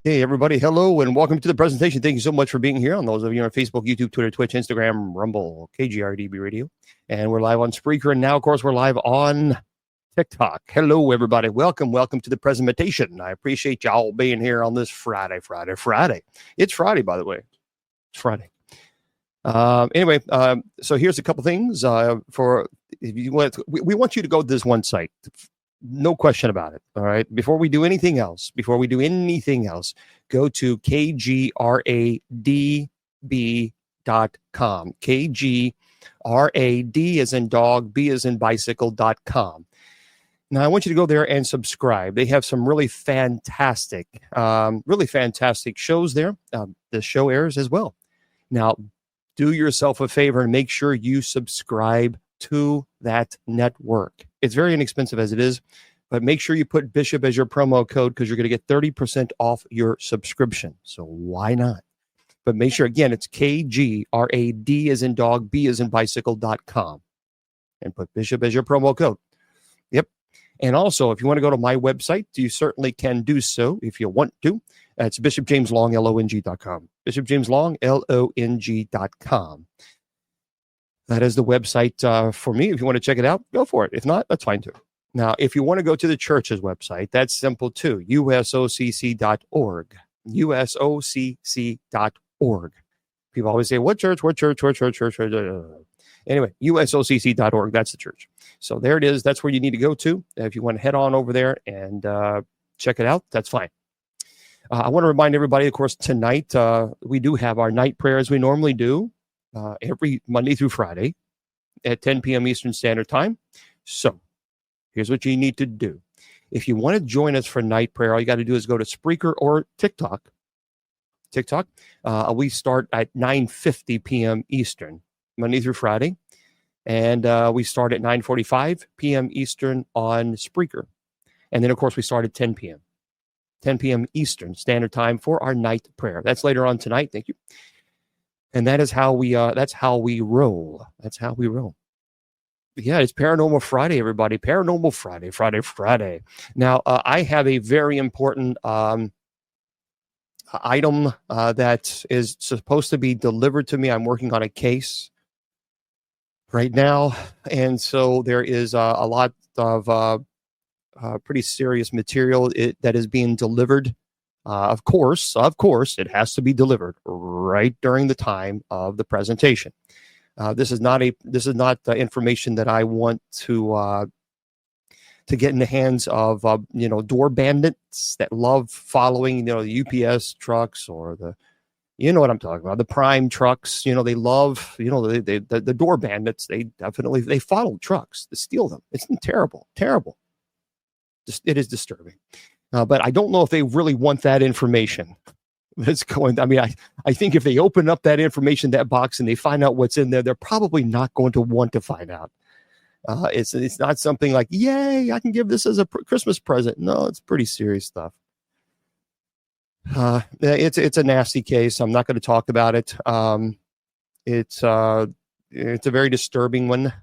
Hey, everybody. Hello, and welcome to the presentation. Thank you so much for being here. On those of you on Facebook, YouTube, Twitter, Twitch, Instagram, Rumble, KGRDB Radio. And we're live on Spreaker. And now, of course, we're live on TikTok. Hello, everybody. Welcome to the presentation. I appreciate y'all being here on this Friday. It's Friday, by the way. It's Friday. Anyway, so here's a couple things. For if you want, we want you to go to this one site. No question about it. All right. Before we do anything else, go to kgradb.com. KGRAD as in dog, B as in bicycle.com. Now, I want you to go there and subscribe. They have some really fantastic shows there. The show airs as well. Now, do yourself a favor and make sure you subscribe to that network. It's very inexpensive as it is, but make sure you put Bishop as your promo code because you're going to get 30% off your subscription. So why not? But make sure, again, it's KGRAD as in dog, B as in bicycle.com. And put Bishop as your promo code. Yep. And also, if you want to go to my website, you certainly can do so if you want to. It's bishopjameslong.com. bishopjameslong.com. That is the website for me. If you want to check it out, go for it. If not, that's fine too. Now, if you want to go to the church's website, that's simple too. usocc.org. usocc.org. People always say, what church? Anyway, usocc.org. That's the church. So there it is. That's where you need to go to. If you want to head on over there and check it out, that's fine. I want to remind everybody, of course, tonight we do have our night prayer as we normally do. Every Monday through Friday at 10 p.m. Eastern Standard Time. So here's what you need to do. If you want to join us for night prayer, all you got to do is go to Spreaker or TikTok. We start at 9:50 p.m. Eastern, Monday through Friday. And we start at 9:45 p.m. Eastern on Spreaker. And then, of course, we start at 10 p.m. 10 p.m. Eastern Standard Time for our night prayer. That's later on tonight. Thank you. And that's how we roll. That's how we roll. Yeah, it's Paranormal Friday, everybody. Paranormal Friday. Now, I have a very important item that is supposed to be delivered to me. I'm working on a case right now, and so there is a lot of pretty serious material that is being delivered. Of course, it has to be delivered right during the time of the presentation. This is not information that I want to get in the hands of door bandits that love following the UPS trucks or the what I'm talking about, the Prime trucks. They love the door bandits. They follow trucks to steal them. It's terrible. It is disturbing. But I don't know if they really want that information that's going. I mean, I think if they open up that information, that box, and they find out what's in there, they're probably not going to want to find out. It's not something like, yay, I can give this as a Christmas present. No, it's pretty serious stuff. It's a nasty case. I'm not going to talk about it. It's a very disturbing one.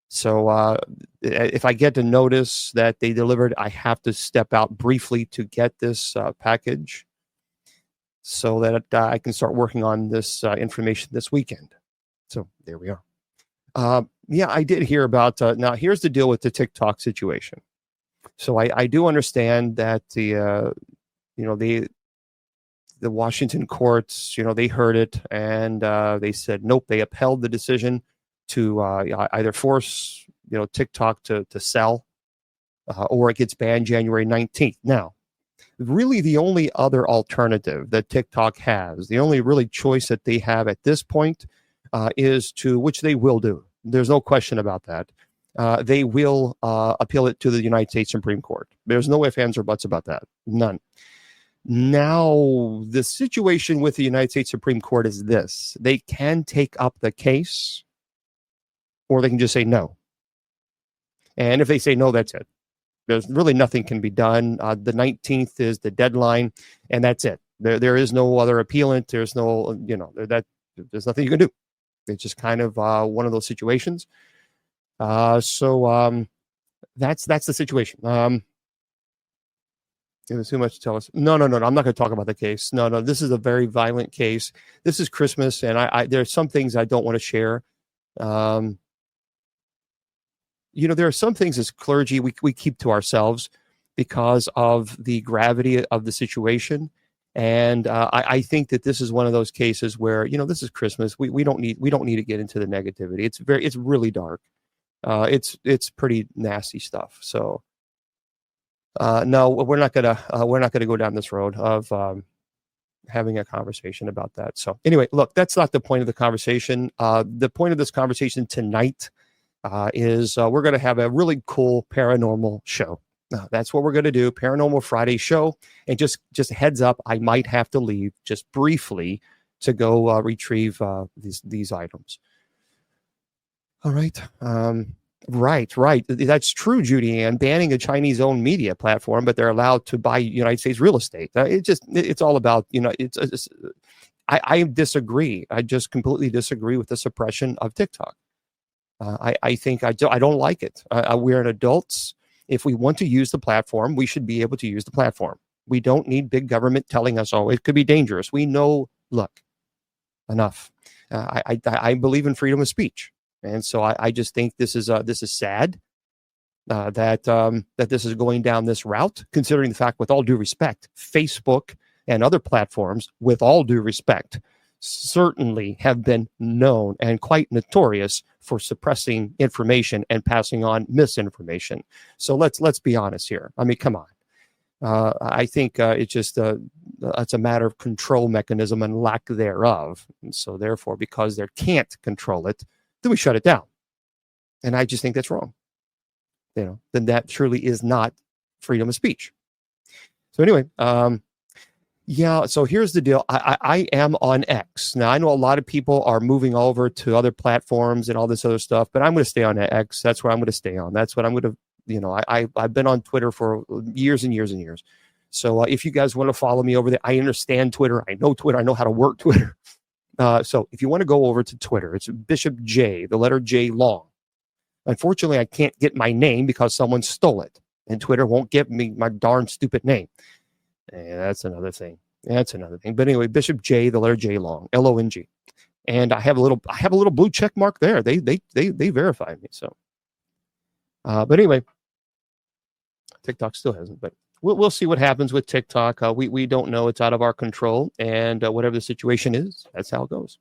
So if I get to notice that they delivered, I have to step out briefly to get this package so that I can start working on this information this weekend. So there we are. Yeah, I did hear about, now here's the deal with the TikTok situation. So I do understand that the Washington courts, they heard it and they said, nope, they upheld the decision to either force TikTok to sell or it gets banned January 19th. Now, really the only other alternative that TikTok has, the only really choice that they have at this point is to, which they will do. There's no question about that. They will appeal it to the United States Supreme Court. There's no ifs, ands, or buts about that. None. Now, the situation with the United States Supreme Court is this. They can take up the case or they can just say no. And if they say no, that's it. There's really nothing can be done. The 19th is the deadline, and that's it. There is no other appealant. There's no, there's nothing you can do. It's just kind of one of those situations. So that's the situation. It was too much to tell us. No, no, no, no. I'm not going to talk about the case. No, no. This is a very violent case. This is Christmas, and there's some things I don't want to share. Um, there are some things as clergy we keep to ourselves because of the gravity of the situation. And I think that this is one of those cases where this is Christmas. We don't need to get into the negativity. It's really dark. It's pretty nasty stuff. So no, we're not gonna go down this road of having a conversation about that. So anyway, look, that's not the point of the conversation. The point of this conversation tonight is we're going to have a really cool paranormal show. That's what we're going to do, Paranormal Friday show. And just heads up, I might have to leave just briefly to go retrieve these items. All right. Right. That's true, Judy Ann. Banning a Chinese-owned media platform, but they're allowed to buy United States real estate. It's all about, I disagree. I just completely disagree with the suppression of TikTok. I think I don't like it. We're adults. If we want to use the platform, we should be able to use the platform. We don't need big government telling us, oh, it could be dangerous. We know, look, enough. I believe in freedom of speech. And so I just think this is sad that this is going down this route, considering the fact, with all due respect, Facebook and other platforms, with all due respect, certainly have been known and quite notorious for suppressing information and passing on misinformation. So let's be honest here. I mean, come on. I think it's just it's a matter of control mechanism and lack thereof. And so therefore, because they can't control it, then we shut it down. And I just think that's wrong. Then that surely is not freedom of speech. So anyway, yeah, so here's the deal. I am on X. Now, I know a lot of people are moving over to other platforms and all this other stuff, but I'm going to stay on X. That's where I'm going to stay on. That's what I'm going to, I've been on Twitter for years and years and years. So if you guys want to follow me over there, I understand Twitter. I know Twitter. I know how to work Twitter. So if you want to go over to Twitter, it's Bishop J, the letter J long. Unfortunately, I can't get my name because someone stole it, and Twitter won't give me my darn stupid name. And that's another thing. But anyway, Bishop J, the letter J long, LONG. And I have a little blue check mark there. They verified me. So, but anyway, TikTok still hasn't. But we'll see what happens with TikTok. We don't know. It's out of our control. And whatever the situation is, that's how it goes.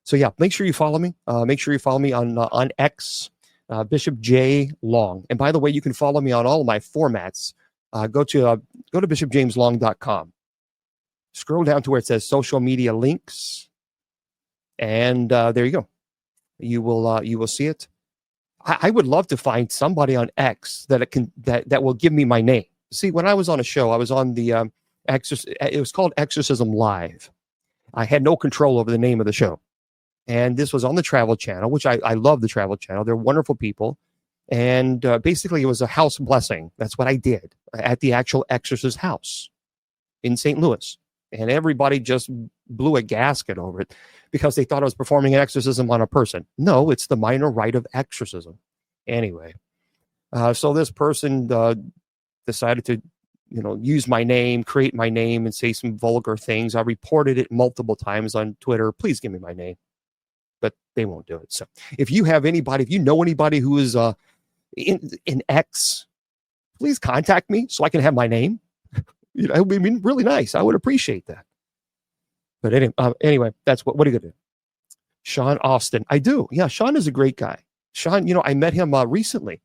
So yeah, make sure you follow me. Make sure you follow me on X, Bishop J Long. And by the way, you can follow me on all of my formats. Go to bishopjameslong.com. Scroll down to where it says social media links, and there you go. You will see it. I would love to find somebody on X that will give me my name. See, when I was on a show, I was on the it was called Exorcism Live. I had no control over the name of the show, and this was on the Travel Channel, which I love the Travel Channel. They're wonderful people. And basically, it was a house blessing. That's what I did at the actual exorcist house in St. Louis. And everybody just blew a gasket over it because they thought I was performing an exorcism on a person. No, it's the minor rite of exorcism. Anyway, so this person decided to, use my name, create my name, and say some vulgar things. I reported it multiple times on Twitter. Please give me my name. But they won't do it. So if you have anybody, if you know anybody who is in X, please contact me so I can have my name. It would be really nice. I would appreciate that. But anyway, that's what are you gonna do? Sean Austin, I do. Yeah, Sean is a great guy. Sean, I met him recently,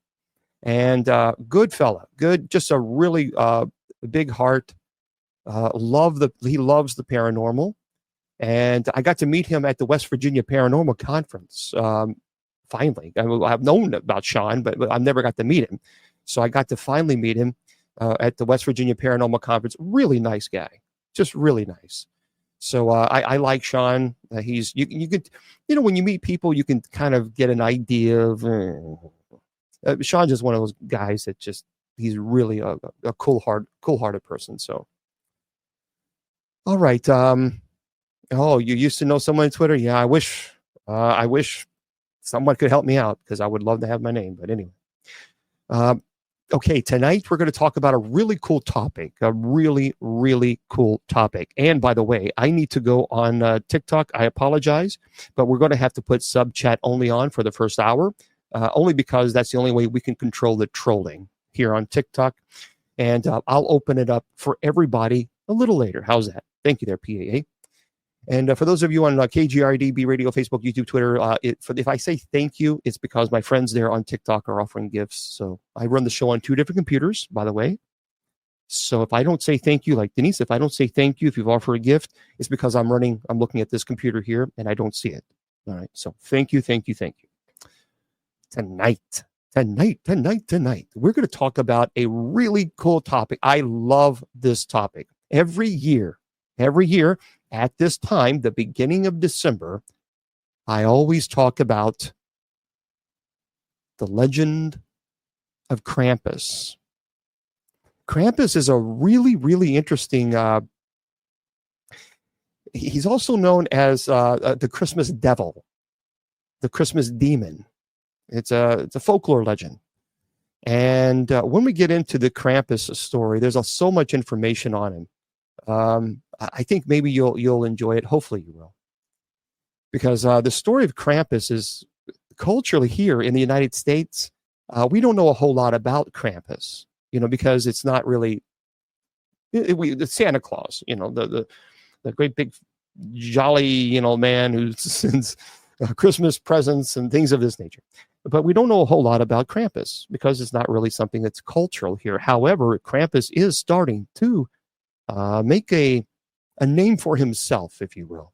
and good fella, good, just a really big heart. He loves the paranormal, and I got to meet him at the West Virginia Paranormal Conference. Finally, I've known about Sean, but I've never got to meet him. So I got to finally meet him at the West Virginia Paranormal Conference. Really nice guy, just really nice. So I like Sean. He's you could when you meet people, you can kind of get an idea of. Sean's just one of those guys that he's really a cool-hearted person. So, all right. Oh, you used to know someone on Twitter? Yeah, I wish someone could help me out because I would love to have my name. But anyway, Okay, tonight we're going to talk about a really cool topic, a really, really cool topic. And by the way, I need to go on TikTok. I apologize, but we're going to have to put sub chat only on for the first hour, only because that's the only way we can control the trolling here on TikTok. And I'll open it up for everybody a little later. How's that? Thank you there, PAA. And for those of you on KGRDB Radio, Facebook, YouTube, Twitter, if I say thank you, it's because my friends there on TikTok are offering gifts. So I run the show on 2 different computers, by the way. So if I don't say thank you, like Denise, if I don't say thank you, if you've offered a gift, it's because I'm looking at this computer here and I don't see it. All right. So thank you, thank you, thank you. Tonight, we're going to talk about a really cool topic. I love this topic. Every year, at this time, the beginning of December, I always talk about the Legend of Krampus. Krampus is a really, really interesting, he's also known as the Christmas Devil, the Christmas Demon. It's a folklore legend. And when we get into the Krampus story, there's so much information on him. I think maybe you'll enjoy it. Hopefully you will. Because the story of Krampus is culturally here in the United States, we don't know a whole lot about Krampus, because it's not really the Santa Claus, the great big jolly, man who sends Christmas presents and things of this nature. But we don't know a whole lot about Krampus because it's not really something that's cultural here. However, Krampus is starting to make a name for himself, if you will.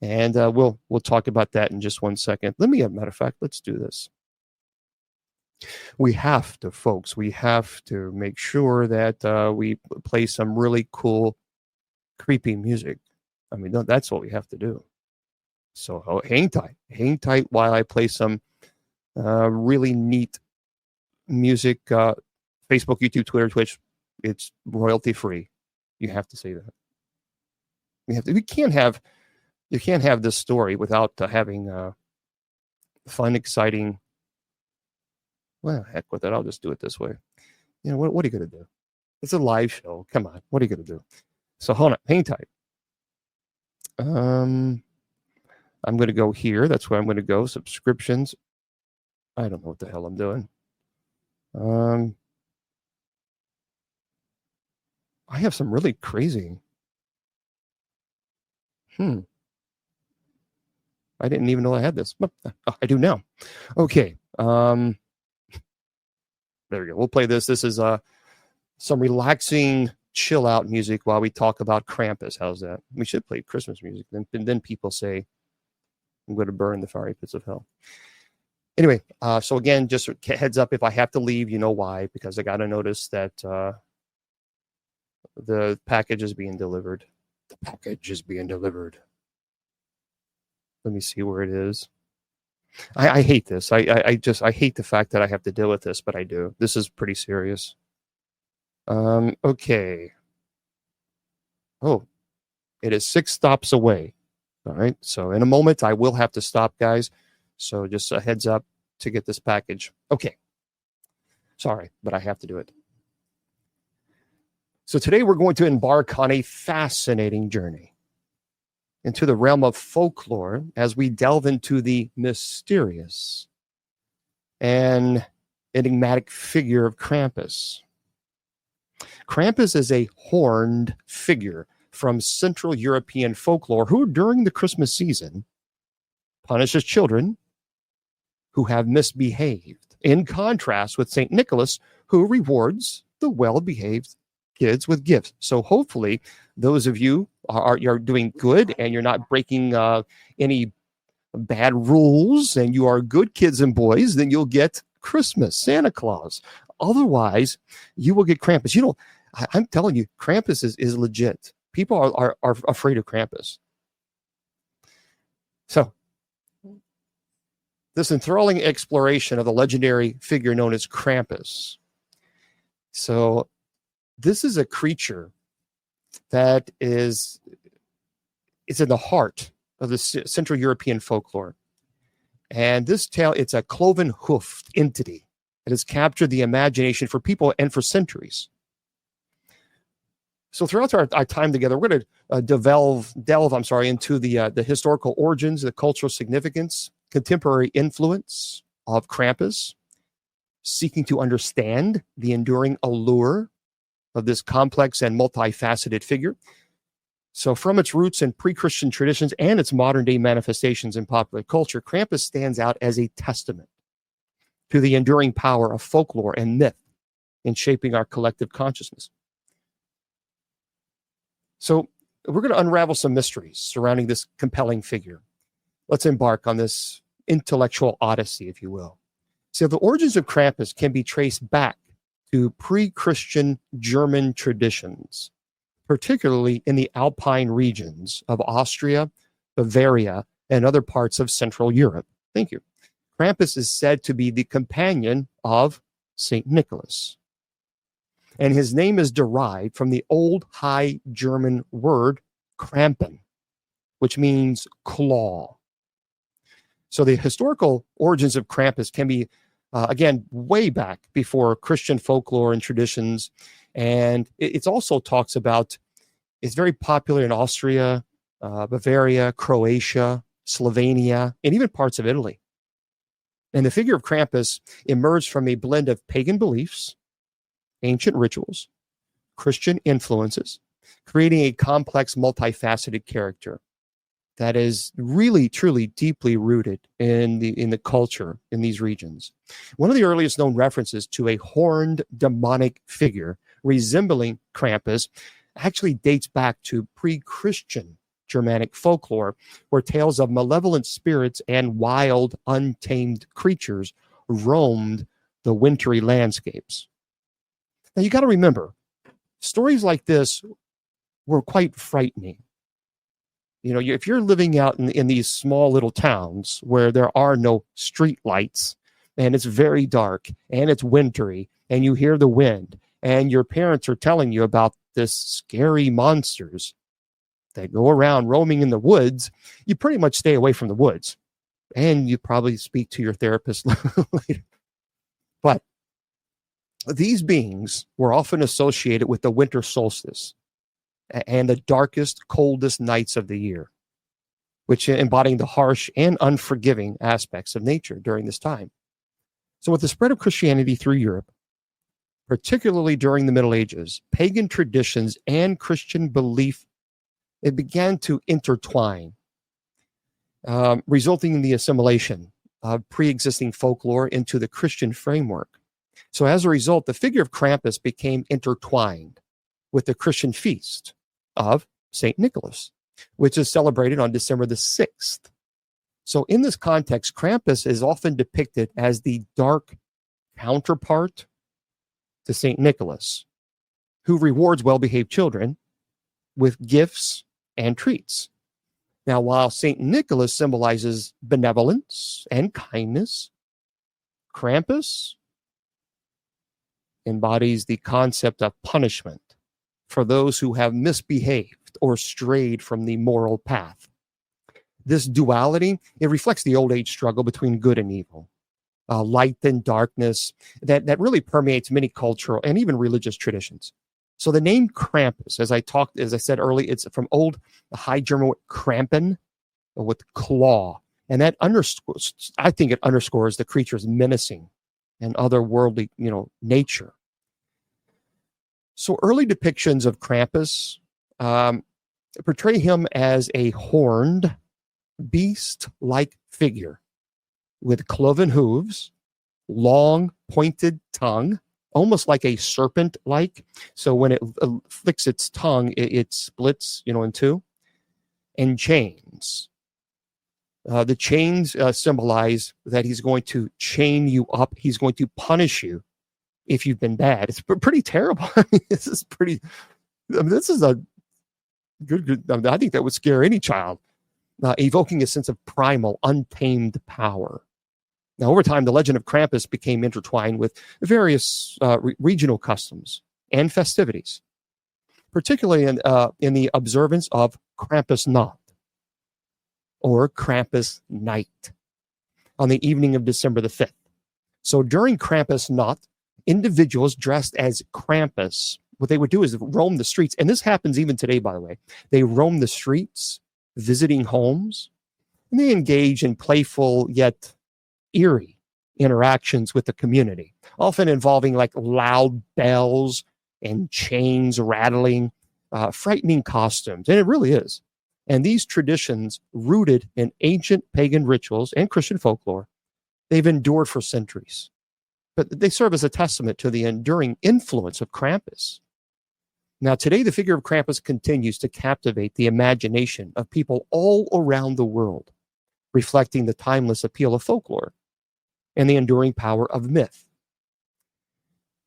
And we'll talk about that in just 1 second. As a matter of fact, let's do this. We have to, folks, make sure that we play some really cool, creepy music. I mean, that's what we have to do. So hang tight while I play some really neat music. Facebook, YouTube, Twitter, Twitch. It's royalty free. You have to say that. You can't have this story without having fun, exciting. Well, heck with it. I'll just do it this way. What are you gonna do? It's a live show. Come on. What are you gonna do? So hold on. Hang tight. I'm gonna go here. That's where I'm gonna go. Subscriptions. I don't know what the hell I'm doing. I have some really crazy. I didn't even know I had this. But I do now. Okay. There we go. We'll play this. This is some relaxing, chill out music while we talk about Krampus. How's that? We should play Christmas music. Then people say, I'm going to burn the fiery pits of hell. Anyway, so again, just heads up, if I have to leave, you know why, because I got to notice that the package is being delivered. The package is being delivered. Let me see where it is. I hate this. I hate the fact that I have to deal with this, but I do. This is pretty serious. Okay. Oh, it is 6 stops away. All right. So in a moment, I will have to stop, guys. So just a heads up to get this package. Okay. Sorry, but I have to do it. So today we're going to embark on a fascinating journey into the realm of folklore as we delve into the mysterious and enigmatic figure of Krampus. Krampus is a horned figure from Central European folklore who, during the Christmas season, punishes children who have misbehaved, in contrast with St. Nicholas, who rewards the well-behaved kids with gifts. So hopefully those of you you're doing good and you're not breaking any bad rules and you are good kids and boys, then you'll get Christmas, Santa Claus. Otherwise, you will get Krampus. I'm telling you, Krampus is legit. People are afraid of Krampus. So this enthralling exploration of the legendary figure known as Krampus. So this is a creature that is in the heart of the Central European folklore. And this tale, it's a cloven-hoofed entity, that has captured the imagination for people and for centuries. So throughout our time together, we're going to delve into the historical origins, the cultural significance, contemporary influence of Krampus, seeking to understand the enduring allure of this complex and multifaceted figure. So from its roots in pre-Christian traditions and its modern-day manifestations in popular culture, Krampus stands out as a testament to the enduring power of folklore and myth in shaping our collective consciousness. So we're going to unravel some mysteries surrounding this compelling figure. Let's embark on this intellectual odyssey, if you will. So the origins of Krampus can be traced back to pre-Christian German traditions, particularly in the Alpine regions of Austria, Bavaria, and other parts of Central Europe. Thank you. Krampus is said to be the companion of St. Nicholas. And his name is derived from the Old High German word Krampen, which means claw. So the historical origins of Krampus can be, again, way back before Christian folklore and traditions. And it also talks about, it's very popular in Austria, Bavaria, Croatia, Slovenia, and even parts of Italy. And the figure of Krampus emerged from a blend of pagan beliefs, ancient rituals, Christian influences, creating a complex, multifaceted character that is really, truly deeply rooted in the culture in these regions. One of the earliest known references to a horned demonic figure resembling Krampus actually dates back to pre-Christian Germanic folklore, where tales of malevolent spirits and wild, untamed creatures roamed the wintry landscapes. Now, you got to remember, stories like this were quite frightening. You know, if you're living out in these small little towns where there are no street lights and it's very dark and it's wintry and you hear the wind and your parents are telling you about this scary monsters that go around roaming in the woods, you pretty much stay away from the woods. And you probably speak to your therapist later. But these beings were often associated with the winter solstice and the darkest, coldest nights of the year, which embodying the harsh and unforgiving aspects of nature during this time. So with the spread of Christianity through Europe, particularly during the Middle Ages, pagan traditions and Christian belief, it began to intertwine, resulting in the assimilation of pre-existing folklore into the Christian framework. So as a result, the figure of Krampus became intertwined with the Christian feast of St. Nicholas, which is celebrated on December the 6th. So in this context, Krampus is often depicted as the dark counterpart to St. Nicholas, who rewards well-behaved children with gifts and treats. Now, while St. Nicholas symbolizes benevolence and kindness, Krampus embodies the concept of punishment for those who have misbehaved or strayed from the moral path. This duality, it reflects the old age struggle between good and evil, light and darkness, that really permeates many cultural and even religious traditions. So the name Krampus, as I said earlier, it's from Old High German Krampen, with claw. And that underscores, I think it underscores the creature's menacing and otherworldly, nature. So early depictions of Krampus portray him as a horned, beast-like figure with cloven hooves, long, pointed tongue, almost like a serpent-like. So when it flicks its tongue, it splits, in two, and chains. The chains symbolize that he's going to chain you up. He's going to punish you if you've been bad. It's pretty terrible. This is a good. I think that would scare any child, evoking a sense of primal, untamed power. Now, over time, the legend of Krampus became intertwined with various regional customs and festivities, particularly in the observance of Krampusnacht, or Krampus Night, on the evening of December the 5th. So during Krampusnacht, individuals dressed as Krampus, what they would do is roam the streets. And this happens even today, by the way. They roam the streets, visiting homes, and they engage in playful yet eerie interactions with the community, often involving like loud bells and chains rattling, frightening costumes. And it really is. And these traditions, rooted in ancient pagan rituals and Christian folklore, they've endured for centuries. But they serve as a testament to the enduring influence of Krampus. Now, today, the figure of Krampus continues to captivate the imagination of people all around the world, reflecting the timeless appeal of folklore and the enduring power of myth.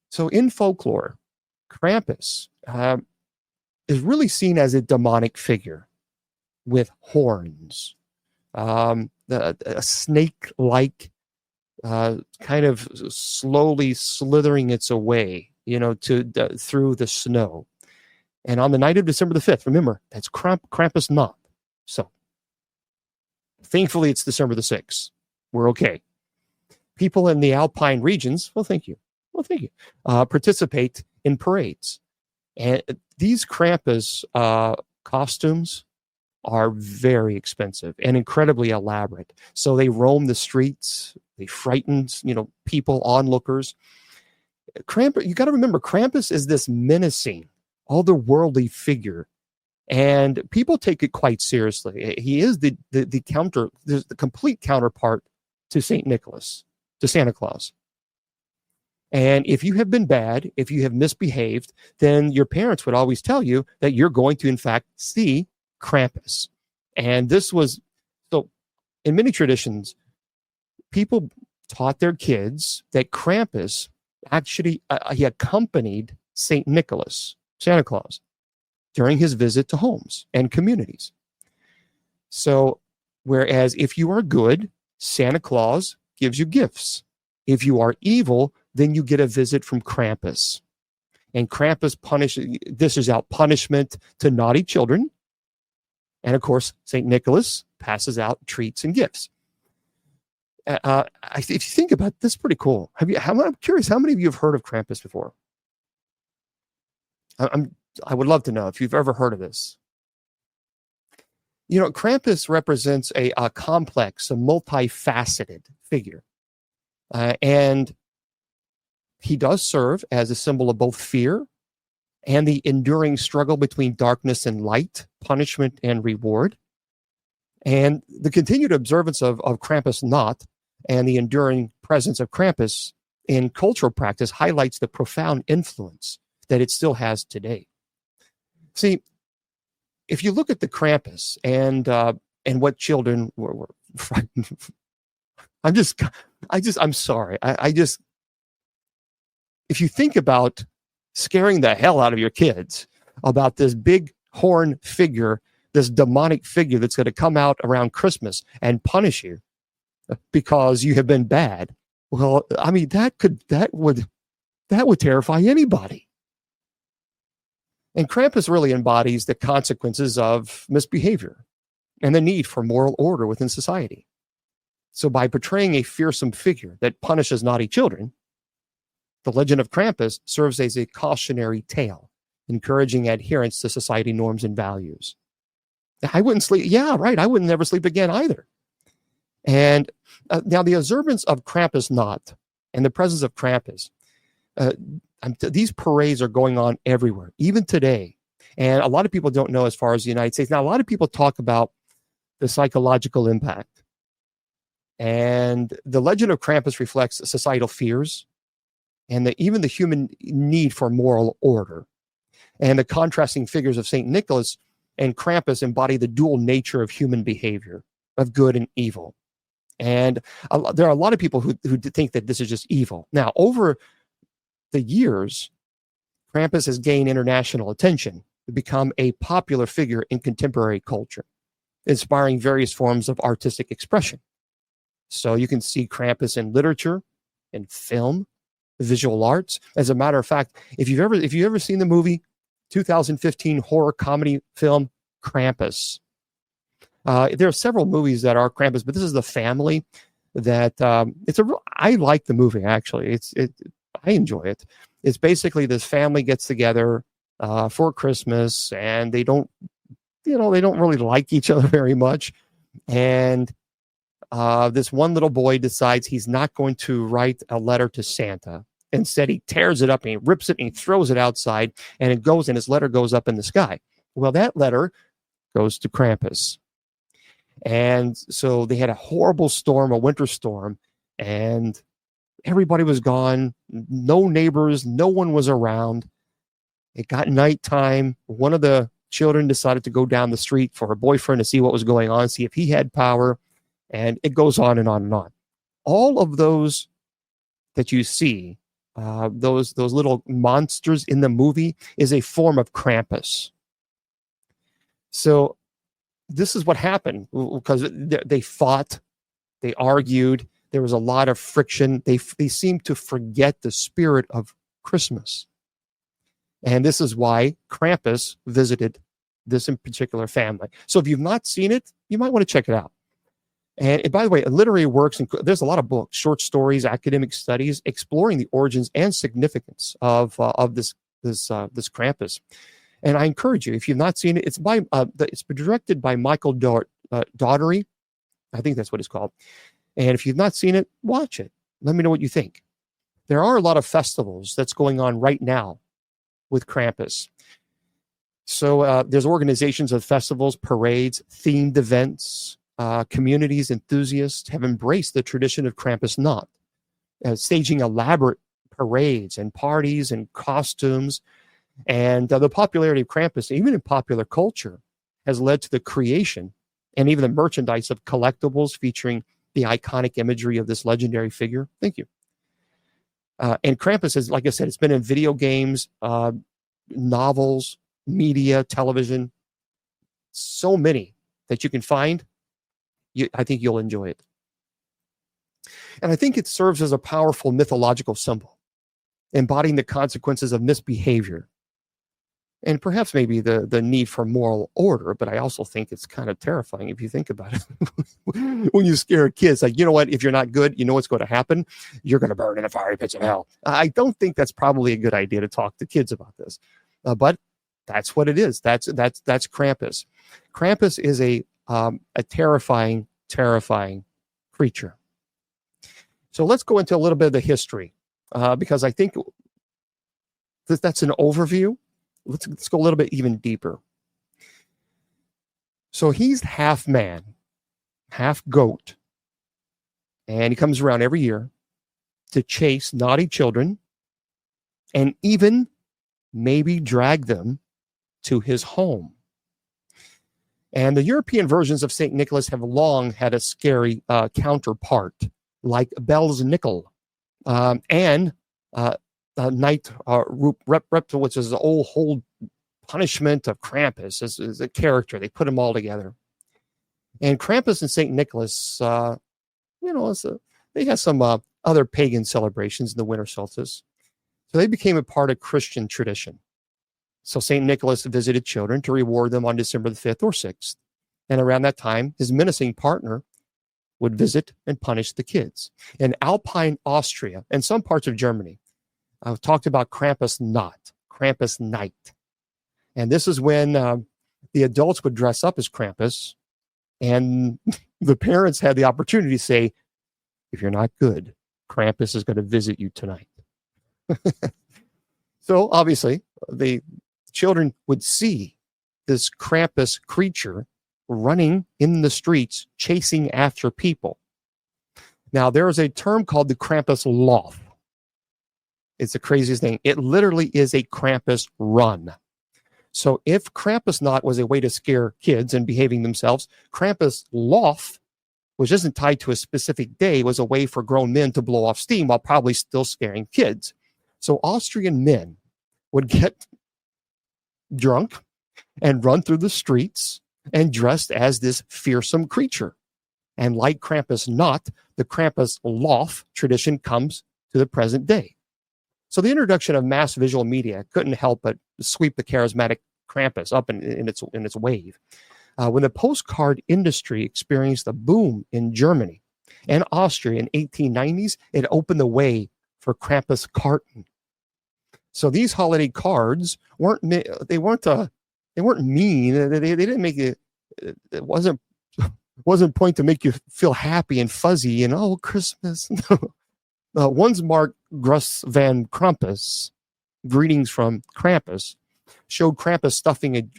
So in folklore, Krampus is really seen as a demonic figure with horns, a snake-like kind of slowly slithering its way, through the snow. And on the night of December the 5th, remember, that's Krampusnacht. So thankfully, it's December the 6th. We're okay. People in the Alpine regions, participate in parades. And these Krampus costumes are very expensive and incredibly elaborate. So they roam the streets. They frighten, people, onlookers. Krampus, you got to remember, Krampus is this menacing, otherworldly figure, and people take it quite seriously. He is the complete counterpart to Saint Nicholas, to Santa Claus. And if you have been bad, if you have misbehaved, then your parents would always tell you that you're going to, in fact, see Krampus. And this was, so in many traditions, people taught their kids that Krampus actually, he accompanied St. Nicholas, Santa Claus, during his visit to homes and communities. So, whereas if you are good, Santa Claus gives you gifts. If you are evil, then you get a visit from Krampus. And Krampus dishes out punishment to naughty children. And of course, St. Nicholas passes out treats and gifts. If you think about it, this is pretty cool. I'm curious, how many of you have heard of Krampus before? I would love to know if you've ever heard of this. Krampus represents a complex, a multifaceted figure. And he does serve as a symbol of both fear and the enduring struggle between darkness and light, punishment and reward. And the continued observance of Krampusnacht and the enduring presence of Krampus in cultural practice highlights the profound influence that it still has today. See, if you look at the Krampus and what children were frightened, I'm sorry. If you think about scaring the hell out of your kids about this big horn figure, this demonic figure that's going to come out around Christmas and punish you because you have been bad, well, I mean, that would terrify anybody. And Krampus really embodies the consequences of misbehavior and the need for moral order within society. So by portraying a fearsome figure that punishes naughty children, the Legend of Krampus serves as a cautionary tale, encouraging adherence to society norms and values. I wouldn't sleep. Yeah, right. I wouldn't never sleep again either. And now the observance of Krampusnacht and the presence of Krampus, these parades are going on everywhere, even today. And a lot of people don't know as far as the United States. Now, a lot of people talk about the psychological impact. And the Legend of Krampus reflects societal fears and even the human need for moral order. And the contrasting figures of St. Nicholas and Krampus embody the dual nature of human behavior, of good and evil. And there are a lot of people who think that this is just evil. Now, over the years, Krampus has gained international attention to become a popular figure in contemporary culture, inspiring various forms of artistic expression. So you can see Krampus in literature, in film, visual arts. As a matter of fact, if you've ever seen the movie 2015 horror comedy film Krampus, there are several movies that are Krampus, but this is the family that I like the movie, actually. I enjoy it. It's basically this family gets together for Christmas, and they don't really like each other very much. And this one little boy decides he's not going to write a letter to Santa. Instead, he tears it up and he rips it and he throws it outside, and his letter goes up in the sky. Well, that letter goes to Krampus. And so they had a horrible storm, a winter storm, and everybody was gone. No neighbors, no one was around. It got nighttime. One of the children decided to go down the street for her boyfriend to see what was going on, see if he had power. And it goes on and on and on. All of those that you see, those little monsters in the movie, is a form of Krampus. So this is what happened, because they fought, they argued, there was a lot of friction. They seemed to forget the spirit of Christmas. And this is why Krampus visited this in particular family. So if you've not seen it, you might want to check it out. And by the way, literary works, there's a lot of books, short stories, academic studies exploring the origins and significance of this Krampus. And I encourage you, if you've not seen it, it's directed by Michael Daugherty. I think that's what it's called. And if you've not seen it, watch it. Let me know what you think. There are a lot of festivals that's going on right now with Krampus. So there's organizations of festivals, parades, themed events. Communities, enthusiasts have embraced the tradition of Krampusnacht, staging elaborate parades and parties and costumes. And the popularity of Krampus, even in popular culture, has led to the creation and even the merchandise of collectibles featuring the iconic imagery of this legendary figure. Thank you. And Krampus is, like I said, it's been in video games, novels, media, television, so many that you can find. I think you'll enjoy it. And I think it serves as a powerful mythological symbol, embodying the consequences of misbehavior and perhaps maybe the need for moral order. But I also think it's kind of terrifying if you think about it. When you scare kids, like, you know what, if you're not good, you know what's going to happen? You're going to burn in the fiery pits of hell. I don't think that's probably a good idea to talk to kids about this. But that's what it is. That's Krampus. Krampus is a terrifying creature. So let's go into a little bit of the history, because I think that's an overview. Let's go a little bit even deeper. So he's half man, half goat, and he comes around every year to chase naughty children and even maybe drag them to his home. And the European versions of St. Nicholas have long had a scary counterpart, like Bell's Nickel and Night Reptile, which is the whole punishment of Krampus is a character. They put them all together. And Krampus and St. Nicholas, they have some other pagan celebrations in the winter solstice. So they became a part of Christian tradition. So St. Nicholas visited children to reward them on December the 5th or 6th. And around that time, his menacing partner would visit and punish the kids. In Alpine, Austria, and some parts of Germany, I've talked about Krampusnacht, Krampus night. And this is when the adults would dress up as Krampus, and the parents had the opportunity to say, if you're not good, Krampus is going to visit you tonight. So obviously, the children would see this Krampus creature running in the streets, chasing after people. Now, there is a term called the Krampus Lauf. It's the craziest thing. It literally is a Krampus run. So if Krampusnacht was a way to scare kids and behaving themselves, Krampus Lauf, which isn't tied to a specific day, was a way for grown men to blow off steam while probably still scaring kids. So Austrian men would get drunk and run through the streets and dressed as this fearsome creature. And like Krampusnacht, the Krampus Lauf tradition comes to the present day. So the introduction of mass visual media couldn't help but sweep the charismatic Krampus up in its wave. When the postcard industry experienced a boom in Germany, and Austria in 1890s, it opened the way for Krampus karten. So these holiday cards weren't mean. They didn't make it. It wasn't point to make you feel happy and fuzzy and oh Christmas. One's marked Grus van Krampus, greetings from Krampus, showed Krampus stuffing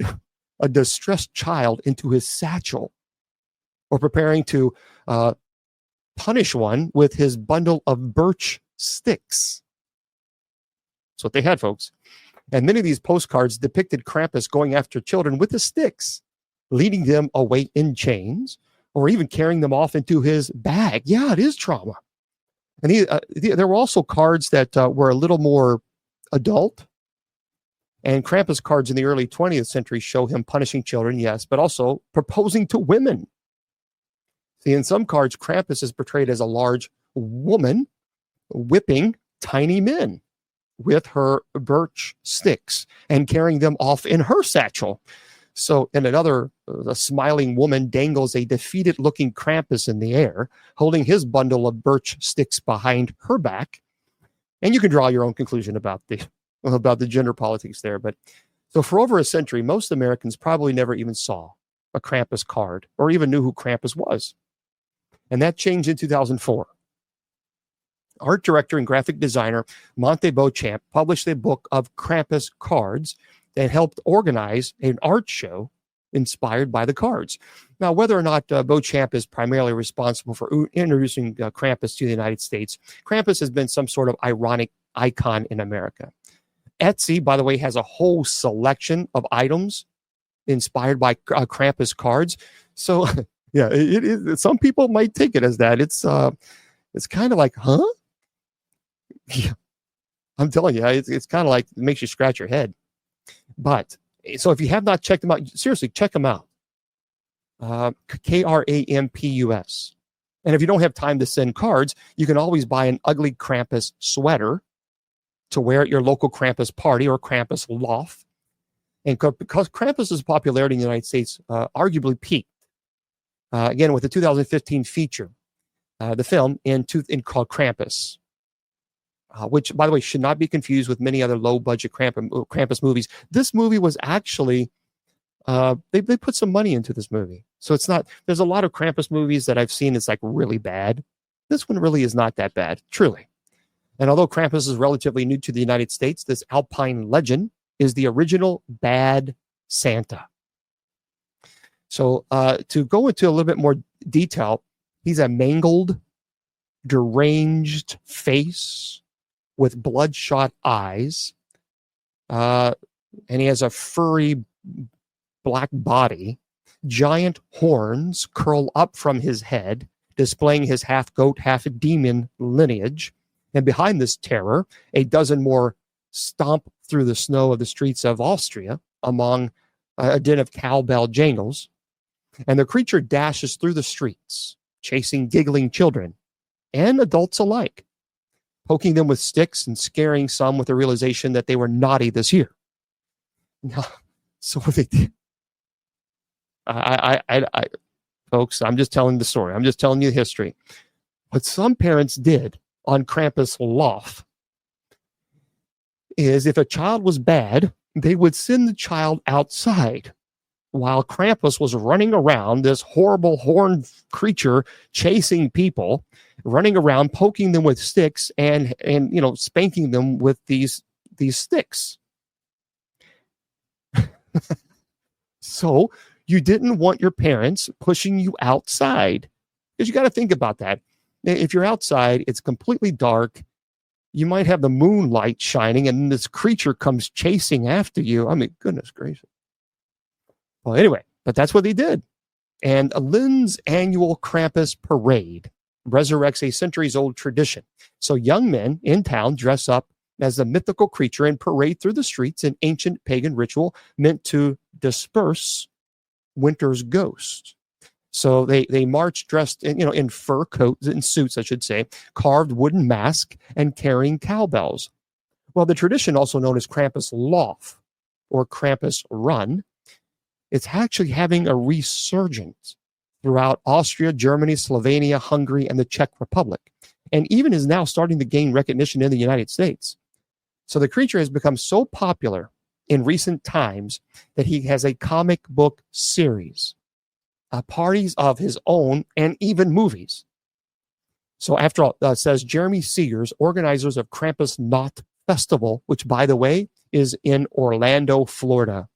a distressed child into his satchel, or preparing to punish one with his bundle of birch sticks. That's what they had, folks. And many of these postcards depicted Krampus going after children with the sticks, leading them away in chains, or even carrying them off into his bag. Yeah, it is trauma. And there were also cards that were a little more adult. And Krampus cards in the early 20th century show him punishing children, yes, but also proposing to women. See, in some cards, Krampus is portrayed as a large woman whipping tiny men with her birch sticks and carrying them off in her satchel. So, in another, a smiling woman dangles a defeated-looking Krampus in the air, holding his bundle of birch sticks behind her back. And you can draw your own conclusion about the gender politics there. But so, for over a century, most Americans probably never even saw a Krampus card or even knew who Krampus was. And that changed in 2004. Art director and graphic designer Monte Beauchamp published a book of Krampus cards that helped organize an art show inspired by the cards. Now, whether or not Beauchamp is primarily responsible for introducing Krampus to the United States, Krampus has been some sort of ironic icon in America. Etsy, by the way, has a whole selection of items inspired by Krampus cards. So, yeah, it is. Some people might take it as that. It's kind of like, huh? Yeah, I'm telling you, it's kind of like it makes you scratch your head. But so if you have not checked them out, seriously, check them out. Krampus. And if you don't have time to send cards, you can always buy an ugly Krampus sweater to wear at your local Krampus party or Krampus loft. And because Krampus's popularity in the United States arguably peaked, again, with the 2015 feature, the film called Krampus. Which, by the way, should not be confused with many other low-budget Krampus movies. This movie was actually, they put some money into this movie. So it's not, there's a lot of Krampus movies that I've seen that's like really bad. This one really is not that bad, truly. And although Krampus is relatively new to the United States, this Alpine legend is the original bad Santa. So to go into a little bit more detail, he's a mangled, deranged face with bloodshot eyes, and he has a furry black body. Giant horns curl up from his head, displaying his half-goat, half-demon lineage. And behind this terror, a dozen more stomp through the snow of the streets of Austria among a din of cowbell jangles. And the creature dashes through the streets, chasing giggling children and adults alike, poking them with sticks and scaring some with the realization that they were naughty this year. Now, so what they did, folks, I'm just telling the story. I'm just telling you the history. What some parents did on Krampus loft is if a child was bad, they would send the child outside while Krampus was running around, this horrible horned creature chasing people, running around, poking them with sticks and spanking them with these sticks. So you didn't want your parents pushing you outside, because you got to think about that. If you're outside, it's completely dark. You might have the moonlight shining, and this creature comes chasing after you. I mean, goodness gracious. Well, anyway, but that's what they did. And Lin's annual Krampus parade resurrects a centuries-old tradition. So young men in town dress up as the mythical creature and parade through the streets, an ancient pagan ritual meant to disperse winter's ghost. So they march dressed in fur coats and suits, I should say, carved wooden mask and carrying cowbells. Well, the tradition, also known as Krampus Lauf or Krampus Run, it's actually having a resurgence throughout Austria, Germany, Slovenia, Hungary, and the Czech Republic, and even is now starting to gain recognition in the United States. So the creature has become so popular in recent times that he has a comic book series, parties of his own, and even movies. So after all, says Jeremy Seegers, organizers of Krampus Knot Festival, which, by the way, is in Orlando, Florida.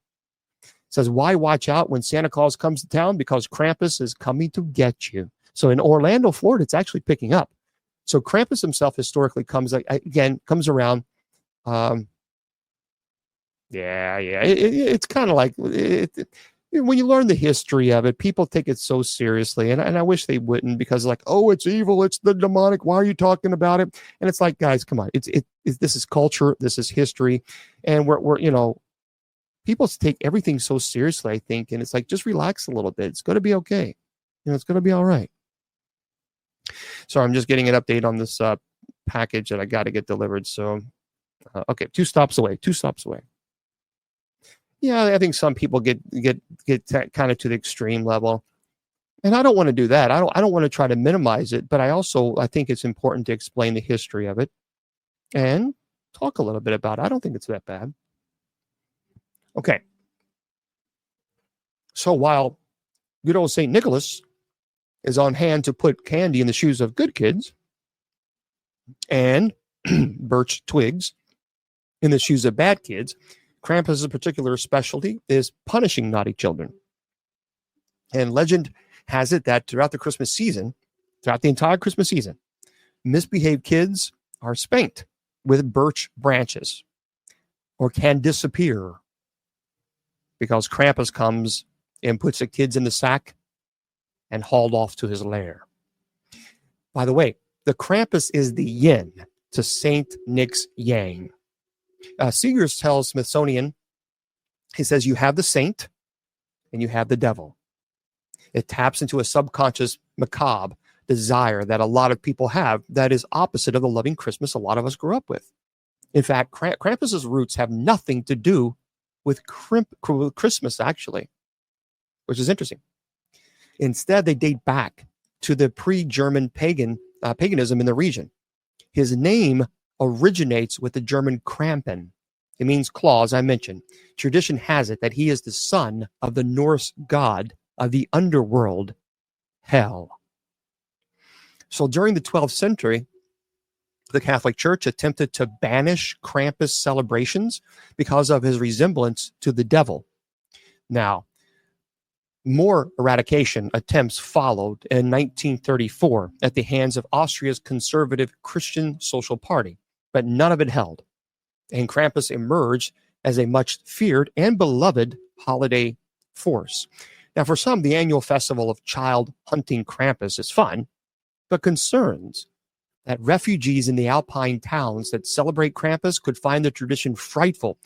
Says, why watch out when Santa Claus comes to town? Because Krampus is coming to get you. So in Orlando, Florida, it's actually picking up. So Krampus himself historically comes around. It's kind of like when you learn the history of it, people take it so seriously, and I wish they wouldn't, because like, oh, it's evil, it's the demonic. Why are you talking about it? And it's like, guys, come on, this is culture, this is history, and we're people take everything so seriously, I think, and it's like, just relax a little bit. It's going to be okay. It's going to be all right. So I'm just getting an update on this package that I got to get delivered. So, okay, 2 stops away. Yeah, I think some people get kind of to the extreme level, and I don't want to do that. I don't want to try to minimize it, but I think it's important to explain the history of it and talk a little bit about it. I don't think it's that bad. Okay. So while good old St. Nicholas is on hand to put candy in the shoes of good kids and birch twigs in the shoes of bad kids, Krampus' particular specialty is punishing naughty children. And legend has it that throughout the entire Christmas season, misbehaved kids are spanked with birch branches or can disappear because Krampus comes and puts the kids in the sack and hauled off to his lair. By the way, the Krampus is the yin to Saint Nick's yang. Seegers tells Smithsonian, he says, you have the saint and you have the devil. It taps into a subconscious macabre desire that a lot of people have that is opposite of the loving Christmas a lot of us grew up with. In fact, Krampus's roots have nothing to do with Christmas, actually, which is interesting. Instead, they date back to the pre-German paganism in the region. His name originates with the German Krampen. It means claw, as I mentioned. Tradition has it that he is the son of the Norse god of the underworld, Hel. So during the 12th century, the Catholic Church attempted to banish Krampus celebrations because of his resemblance to the devil. Now, more eradication attempts followed in 1934 at the hands of Austria's conservative Christian Social Party, but none of it held. And Krampus emerged as a much feared and beloved holiday force. Now, for some, the annual festival of child hunting Krampus is fun, but concerns that refugees in the Alpine towns that celebrate Krampus could find the tradition frightful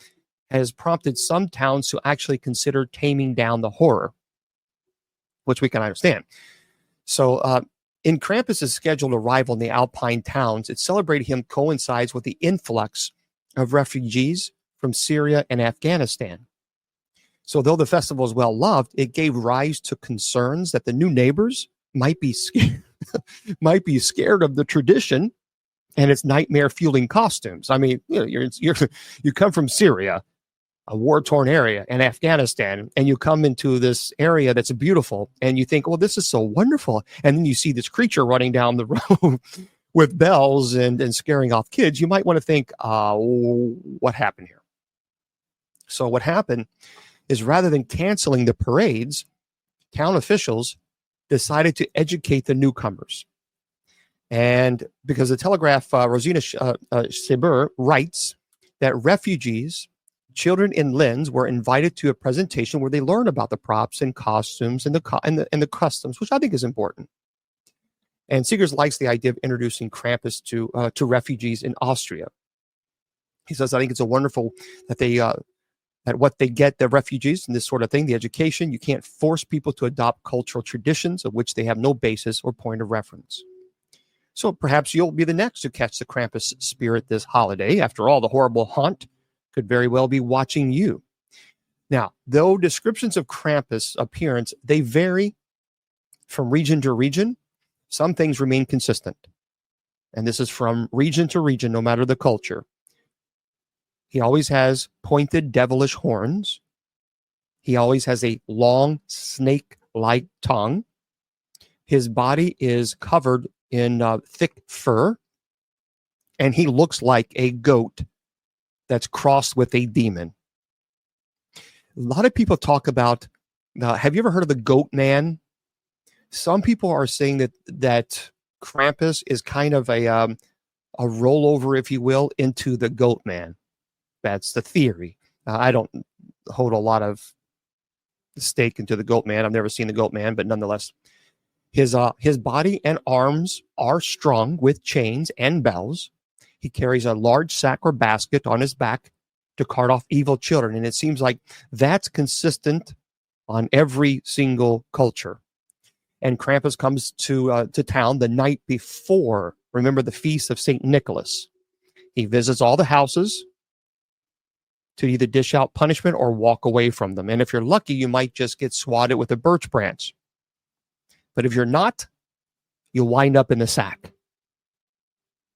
has prompted some towns to actually consider taming down the horror, which we can understand. So in Krampus's scheduled arrival in the Alpine towns, its celebrating him coincides with the influx of refugees from Syria and Afghanistan. So though the festival is well loved, it gave rise to concerns that the new neighbors might be scared of the tradition and its nightmare-fueling costumes. I mean, you come from Syria, a war-torn area, and Afghanistan, and you come into this area that's beautiful, and you think, well, this is so wonderful. And then you see this creature running down the road with bells and scaring off kids. You might want to think, what happened here? So what happened is, rather than canceling the parades, town officials decided to educate the newcomers. And because the Telegraph, Rosina Seber writes that refugees, children in Linz, were invited to a presentation where they learn about the props and costumes and the customs, which I think is important. And Seegers likes the idea of introducing Krampus to refugees in Austria. He says, I think it's a wonderful that they that what they get, the refugees and this sort of thing, the education. You can't force people to adopt cultural traditions of which they have no basis or point of reference. So perhaps you'll be the next to catch the Krampus spirit this holiday. After all, the horrible haunt could very well be watching you. Now, though descriptions of Krampus' appearance, they vary from region to region, some things remain consistent. And this is from region to region, no matter the culture. He always has pointed devilish horns. He always has a long snake-like tongue. His body is covered in thick fur. And he looks like a goat that's crossed with a demon. A lot of people talk about, have you ever heard of the goat man? Some people are saying that Krampus is kind of a rollover, if you will, into the goat man. That's the theory. I don't hold a lot of stake into the goat man. I've never seen the goat man, but nonetheless, his body and arms are strung with chains and bells. He carries a large sack or basket on his back to cart off evil children. And it seems like that's consistent on every single culture. And Krampus comes to town the night before, remember, the feast of St. Nicholas. He visits all the houses to either dish out punishment or walk away from them. And if you're lucky, you might just get swatted with a birch branch. But if you're not, you'll wind up in the sack.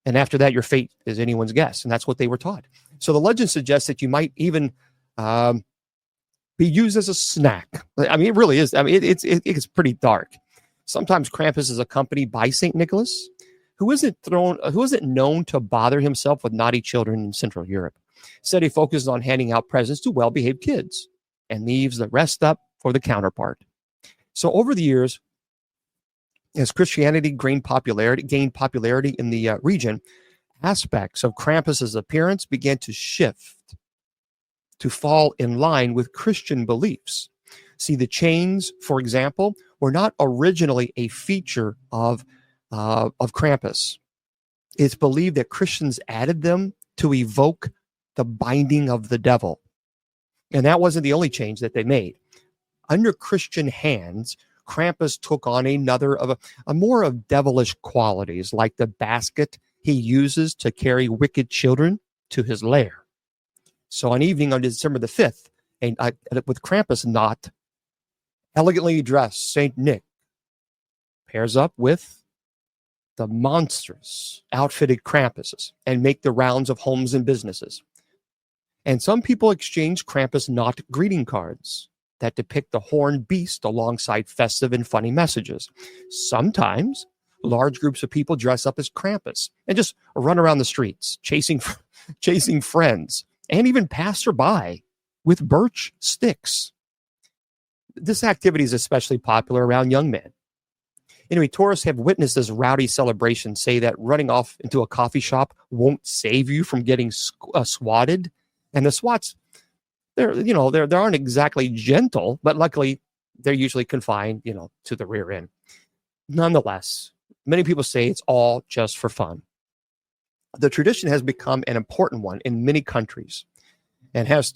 And after that, your fate is anyone's guess. And that's what they were taught. So the legend suggests that you might even be used as a snack. I mean, it really is. I mean, it's pretty dark. Sometimes Krampus is accompanied by St. Nicholas, who isn't known to bother himself with naughty children in Central Europe. Instead, he focuses on handing out presents to well-behaved kids and leaves the rest up for the counterpart. So over the years, as Christianity gained popularity in the region, aspects of Krampus's appearance began to shift to fall in line with Christian beliefs. See, the chains, for example, were not originally a feature of Krampus. It's believed that Christians added them to evoke the binding of the devil. And that wasn't the only change that they made. Under Christian hands, Krampus took on a more of devilish qualities, like the basket he uses to carry wicked children to his lair. So on evening on December the 5th, with Krampus not elegantly dressed, St. Nick pairs up with the monstrous outfitted Krampuses and make the rounds of homes and businesses. And some people exchange Krampus not greeting cards that depict the horned beast alongside festive and funny messages. Sometimes large groups of people dress up as Krampus and just run around the streets, chasing friends and even passerby with birch sticks. This activity is especially popular around young men. Anyway, tourists have witnessed this rowdy celebration, say that running off into a coffee shop won't save you from getting swatted. And the swats, they aren't exactly gentle, but luckily they're usually confined, to the rear end. Nonetheless, many people say it's all just for fun. The tradition has become an important one in many countries and has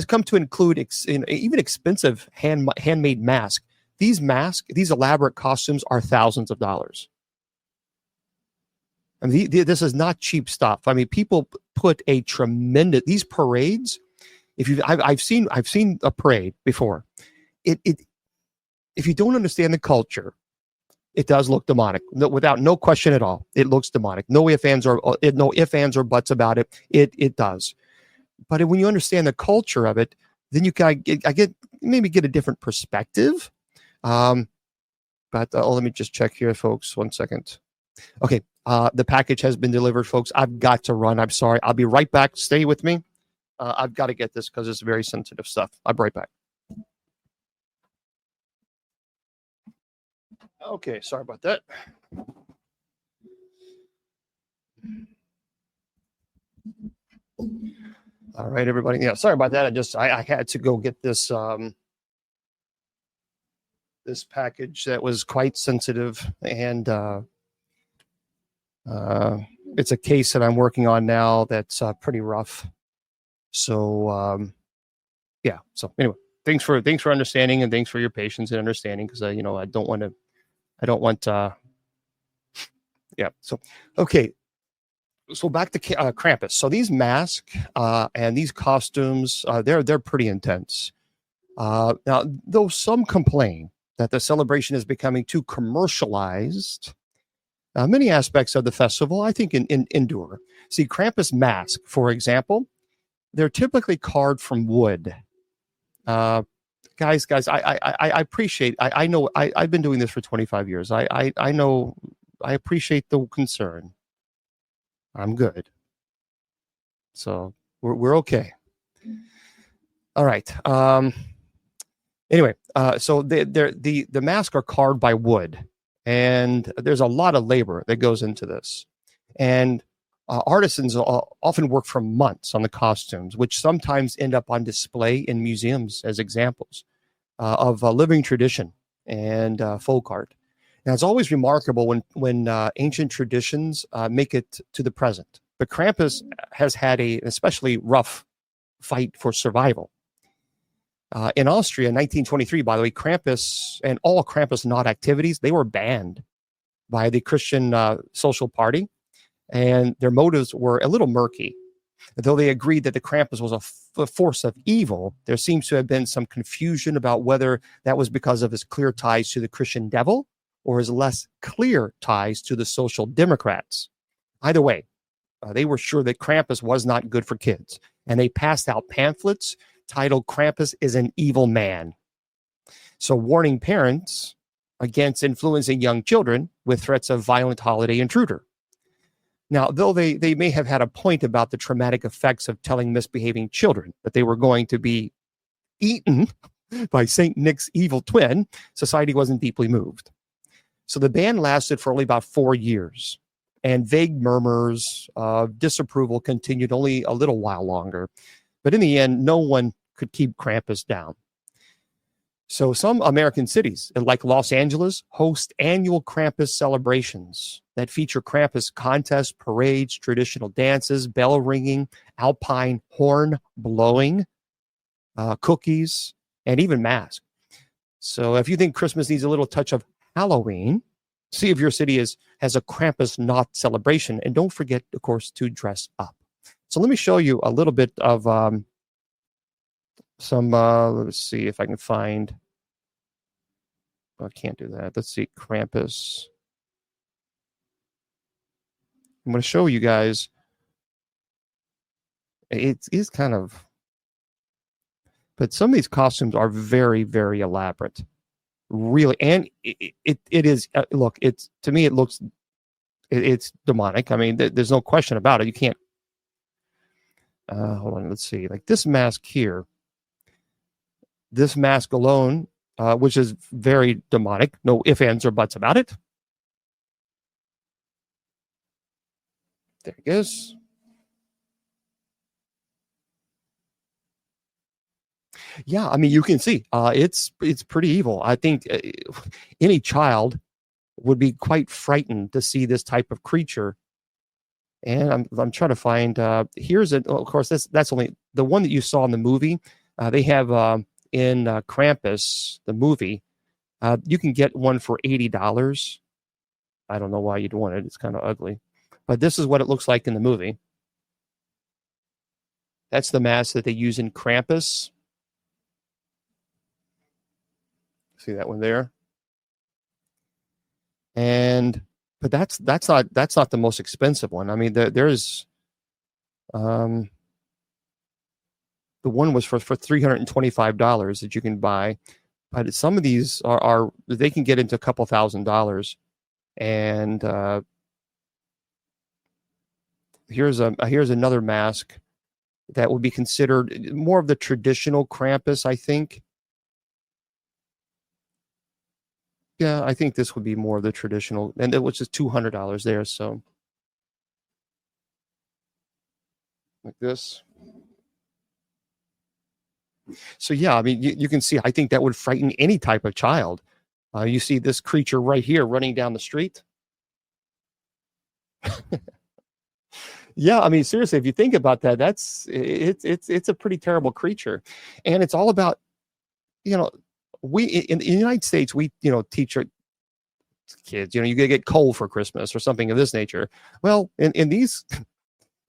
come to include even expensive handmade masks. These elaborate costumes are thousands of dollars. I mean, this is not cheap stuff. I mean, people put these parades. I've seen a parade before. If you don't understand the culture, it does look demonic. Without no question at all, it looks demonic. No ifs, ands, or buts about it. It does. But when you understand the culture of it, then you can maybe get a different perspective. But let me just check here, folks. 1 second. Okay, the package has been delivered, folks. I've got to run. I'm sorry. I'll be right back. Stay with me. I've got to get this because it's very sensitive stuff. I'll be right back. Okay, sorry about that. All right, everybody. Yeah, sorry about that. I had to go get this this package that was quite sensitive, and it's a case that I'm working on now that's pretty rough. So yeah. So anyway, thanks for understanding, and thanks for your patience and understanding, because I don't want yeah. So okay. So back to Krampus. So these masks and these costumes, they're pretty intense. Now, though some complain that the celebration is becoming too commercialized, many aspects of the festival, I think, endure. See, Krampus mask, for example, they're typically carved from wood. Uh, guys, I appreciate. I know. I've been doing this for 25 years. I know. I appreciate the concern. I'm good. So we're okay. All right. Anyway, so the masks are carved by wood, and there's a lot of labor that goes into this, and artisans often work for months on the costumes, which sometimes end up on display in museums as examples of living tradition and folk art. Now, it's always remarkable when ancient traditions make it to the present. But Krampus has had an especially rough fight for survival. In Austria in 1923, by the way, Krampus and all Krampusnacht activities, they were banned by the Christian Social Party, and their motives were a little murky. Though they agreed that the Krampus was a force of evil, there seems to have been some confusion about whether that was because of his clear ties to the Christian devil or his less clear ties to the Social Democrats. Either way, they were sure that Krampus was not good for kids, and they passed out pamphlets titled Krampus is an Evil Man. So warning parents against influencing young children with threats of violent holiday intruder. Now, though they may have had a point about the traumatic effects of telling misbehaving children that they were going to be eaten by St. Nick's evil twin, society wasn't deeply moved. So the ban lasted for only about 4 years, and vague murmurs of disapproval continued only a little while longer. But in the end, no one could keep Krampus down. So some American cities, like Los Angeles, host annual Krampus celebrations that feature Krampus contests, parades, traditional dances, bell ringing, Alpine horn blowing, cookies, and even masks. So if you think Christmas needs a little touch of Halloween, see if your city has a Krampusnacht celebration. And don't forget, of course, to dress up. So let me show you a little bit of let's see if I can find. I can't do that. Let's see, Krampus. I'm going to show you guys. It is kind of, but some of these costumes are very, very elaborate. Really, and it is. Look, it's, to me, it looks, it's demonic. I mean, there's no question about it. You can't. Hold on. Let's see. Like this mask here. This mask alone, which is very demonic. No ifs, ands, or buts about it. There it goes. Yeah, I mean, you can see it's pretty evil. I think any child would be quite frightened to see this type of creature. And I'm trying to find. Here's it. Of course, that's only the one that you saw in the movie. They have in Krampus, the movie. You can get one for $80. I don't know why you'd want it. It's kind of ugly, but this is what it looks like in the movie. That's the mask that they use in Krampus. See that one there? But that's not the most expensive one. I mean, there's the one was for $325 that you can buy, but some of these are they can get into a couple $1,000. And here's another mask that would be considered more of the traditional Krampus, I think. Yeah, I think this would be more of the traditional, and it was just $200 there. So, like this. So yeah, I mean, you can see. I think that would frighten any type of child. You see this creature right here running down the street. Yeah, I mean, seriously, if you think about that, it's a pretty terrible creature, and it's all about, we in the United States, we teach our kids, you gotta get coal for Christmas or something of this nature. Well, in these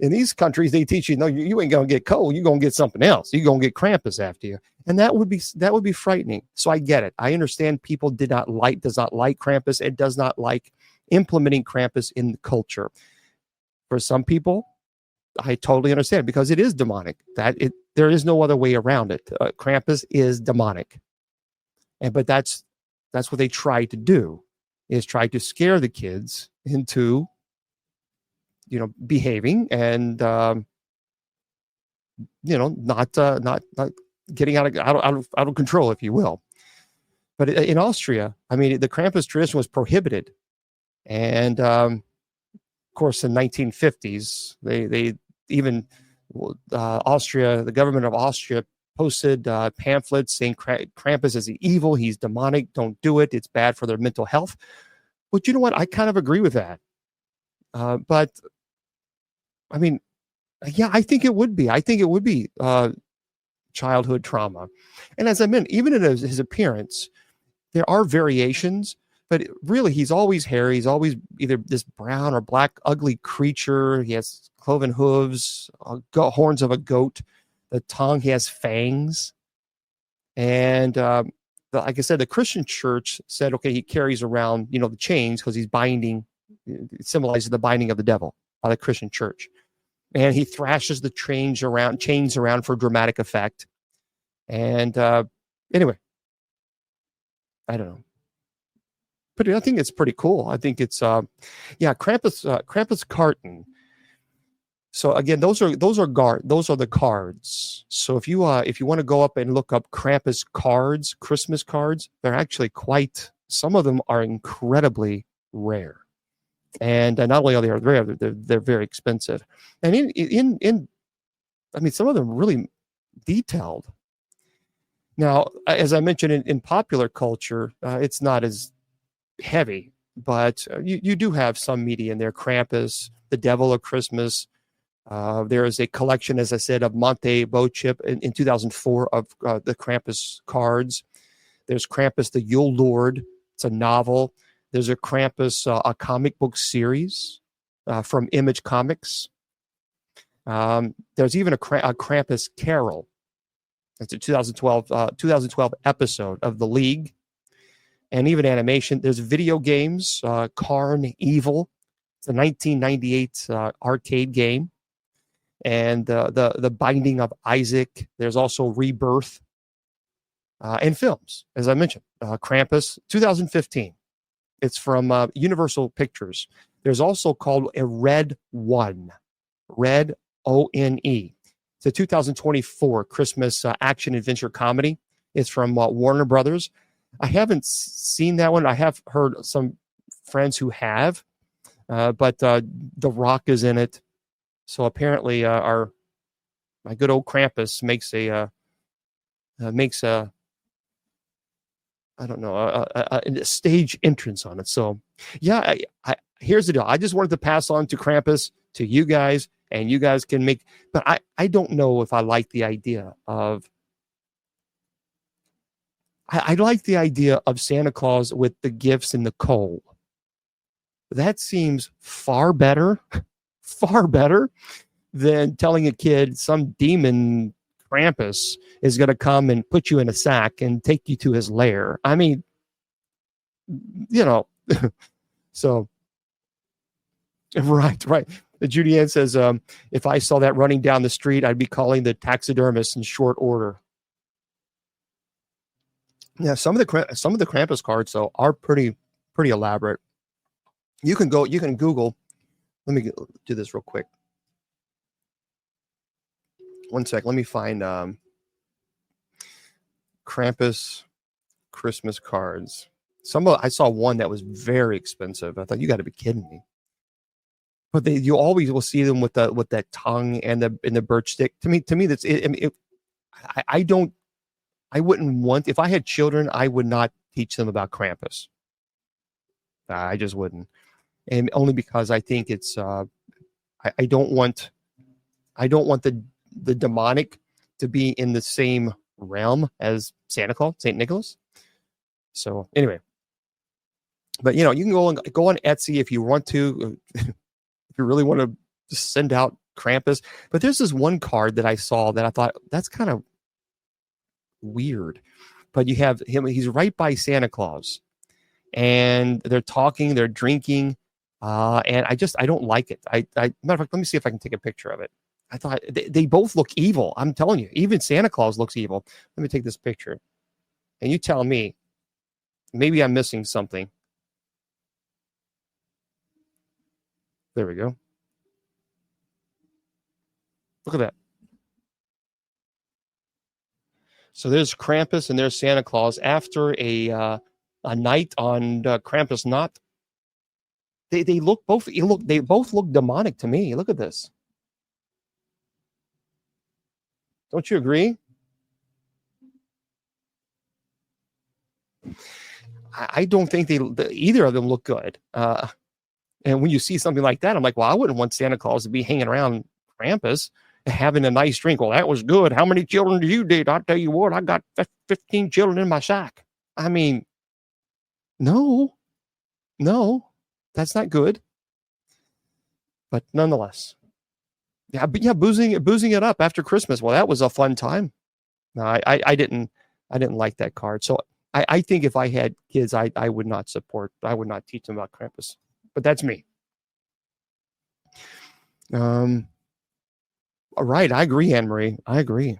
In these countries, they teach you, no, you ain't gonna get cold. You're gonna get something else. You're gonna get Krampus after you, and that would be frightening. So I get it. I understand people does not like Krampus. It does not like implementing Krampus in the culture. For some people, I totally understand because it is demonic. There is no other way around it. Krampus is demonic, but that's what they try to do, is try to scare the kids into behaving and not getting out of control, if you will. But in Austria, I mean, the Krampus tradition was prohibited, and of course, in 1950s, they even Austria, the government of Austria, posted pamphlets saying Krampus is evil, he's demonic, don't do it, it's bad for their mental health. But you know what? I kind of agree with that. But I mean, yeah, I think it would be. I think it would be childhood trauma. And as I meant, even in his appearance, there are variations, but really he's always hairy. He's always either this brown or black, ugly creature. He has cloven hooves, horns of a goat, the tongue, he has fangs. And like I said, the Christian church said, okay, he carries around, the chains because he's binding. It symbolizes the binding of the devil by the Christian church. And he thrashes the chains around for dramatic effect. And anyway, I don't know. But I think it's pretty cool. I think it's Krampus carton. So again, those are the cards. So if you want to go up and look up Krampus cards, Christmas cards, they're actually some of them are incredibly rare. And not only are they rare, they're very expensive. And I mean, some of them really detailed. Now, as I mentioned, in popular culture, it's not as heavy, but you do have some media in there. Krampus, the Devil of Christmas. There is a collection, as I said, of Monte Bochip in 2004 of the Krampus cards. There's Krampus, the Yule Lord. It's a novel. There's a Krampus, a comic book series from Image Comics. There's even a Krampus Carol. It's a 2012 episode of The League, and even animation. There's video games, Karn Evil. It's a 1998 arcade game, and the Binding of Isaac. There's also Rebirth, and films, as I mentioned. Krampus, 2015. It's from Universal Pictures. There's also called a Red One, Red ONE. It's a 2024 Christmas action adventure comedy. It's from Warner Brothers. I haven't seen that one. I have heard some friends who have, but The Rock is in it. So apparently, my good old Krampus makes a stage entrance on it. So, yeah, here's the deal. I just wanted to pass on to Krampus to you guys, and you guys can make. But I don't know if I like the idea of. I like the idea of Santa Claus with the gifts and the coal. That seems far better than telling a kid some demon Krampus is going to come and put you in a sack and take you to his lair. I mean, so right. Judy Ann says, if I saw that running down the street, I'd be calling the taxidermist in short order. Yeah, some of the Krampus cards though are pretty elaborate. You can Google. Let me do this real quick. One sec. Let me find Krampus Christmas cards. I saw one that was very expensive. I thought, you got to be kidding me. But you always will see them with that tongue and the birch stick. To me, that's it. I wouldn't want, if I had children, I would not teach them about Krampus. I just wouldn't, and only because I think it's. I don't want the demonic to be in the same realm as Santa Claus, Saint Nicholas. So anyway, but you can go on Etsy if you want to. If you really want to just send out Krampus. But there's this one card that I saw that I thought that's kind of weird. But you have him; he's right by Santa Claus, and they're talking, they're drinking, and I don't like it. Matter of fact, let me see if I can take a picture of it. I thought they both look evil. I'm telling you, even Santa Claus looks evil. Let me take this picture, and you tell me. Maybe I'm missing something. There we go. Look at that. So there's Krampus and there's Santa Claus after a night on Krampus Not. They both look demonic to me. Look at this. Don't you agree? I don't think either of them look good. And when you see something like that, I'm like, well, I wouldn't want Santa Claus to be hanging around Krampus having a nice drink. Well, that was good. How many children did you did? I'll tell you what, I got 15 children in my sack. I mean, no, that's not good. But nonetheless, boozing it up after Christmas. Well, that was a fun time. No, I didn't like that card. So I think if I had kids, I would not teach them about Krampus. But that's me. All right, I agree, Anne-Marie. I agree.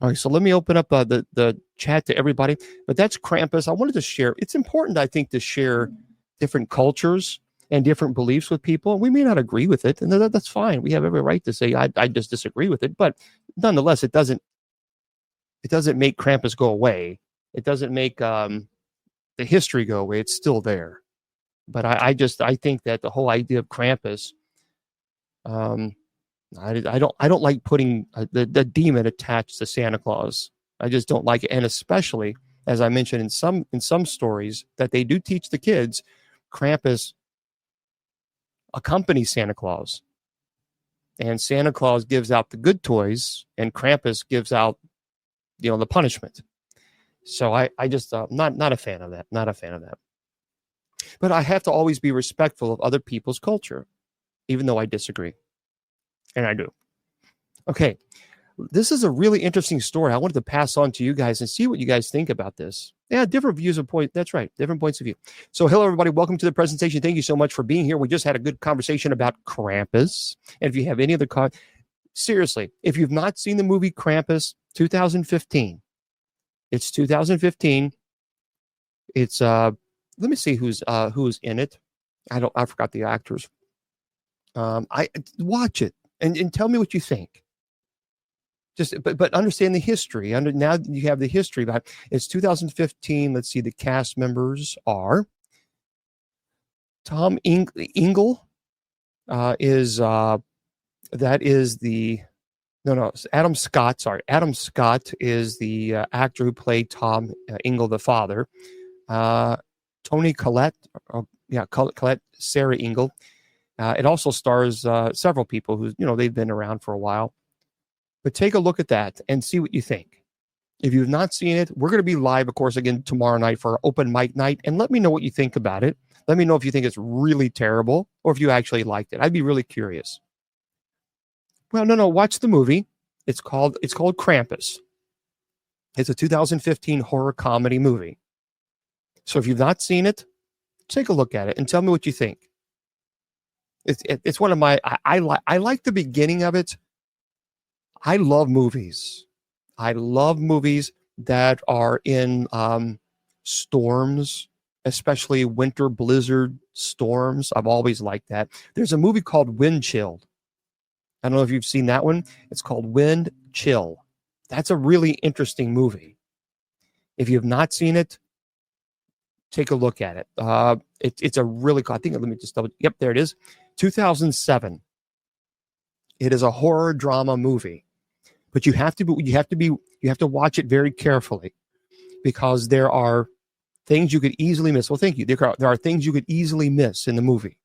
All right, so let me open up the chat to everybody. But that's Krampus. I wanted to share. It's important, I think, to share different cultures and different beliefs with people. We may not agree with it, and that's fine. We have every right to say I just disagree with it. But nonetheless, it doesn't make Krampus go away. It doesn't make the history go away. It's still there. But I think that the whole idea of Krampus, I don't like putting the demon attached to Santa Claus. I just don't like it, and especially as I mentioned in some stories that they do teach the kids, Krampus accompanies Santa Claus, and Santa Claus gives out the good toys, and Krampus gives out the punishment. So I just not a fan of that. Not a fan of that. But I have to always be respectful of other people's culture, even though I disagree. And I do. Okay. This is a really interesting story. I wanted to pass on to you guys and see what you guys think about this. Yeah, different views of point. That's right. Different points of view. So hello, everybody. Welcome to the presentation. Thank you so much for being here. We just had a good conversation about Krampus. And if you have any other seriously, if you've not seen the movie Krampus 2015, it's 2015. It's let me see who's in it. I forgot the actors. I watch it and tell me what you think. But understand the history. Now you have the history about it's 2015. Let's see. The cast members are Tom Ingle is that is the Adam Scott. Sorry, Adam Scott is the actor who played Tom Ingle, the father. Tony Collette, Collette, Sarah Ingle. It also stars several people who they've been around for a while. But take a look at that and see what you think. If you've not seen it, we're going to be live, of course, again tomorrow night for our open mic night. And let me know what you think about it. Let me know if you think it's really terrible or if you actually liked it. I'd be really curious. Well, no, watch the movie. It's called Krampus. It's a 2015 horror comedy movie. So if you've not seen it, take a look at it and tell me what you think. It's one of my I like the beginning of it. I love movies. I love movies that are in storms, especially winter blizzard storms. I've always liked that. There's a movie called Wind Chilled. I don't know if you've seen that one. It's called Wind Chill. That's a really interesting movie. If you have not seen it, take a look at it. It's a really cool. I think let me just double. Yep, there it is. 2007. It is a horror drama movie, but you have to watch it very carefully because there are things you could easily miss. Well, thank you. There are things you could easily miss in the movie,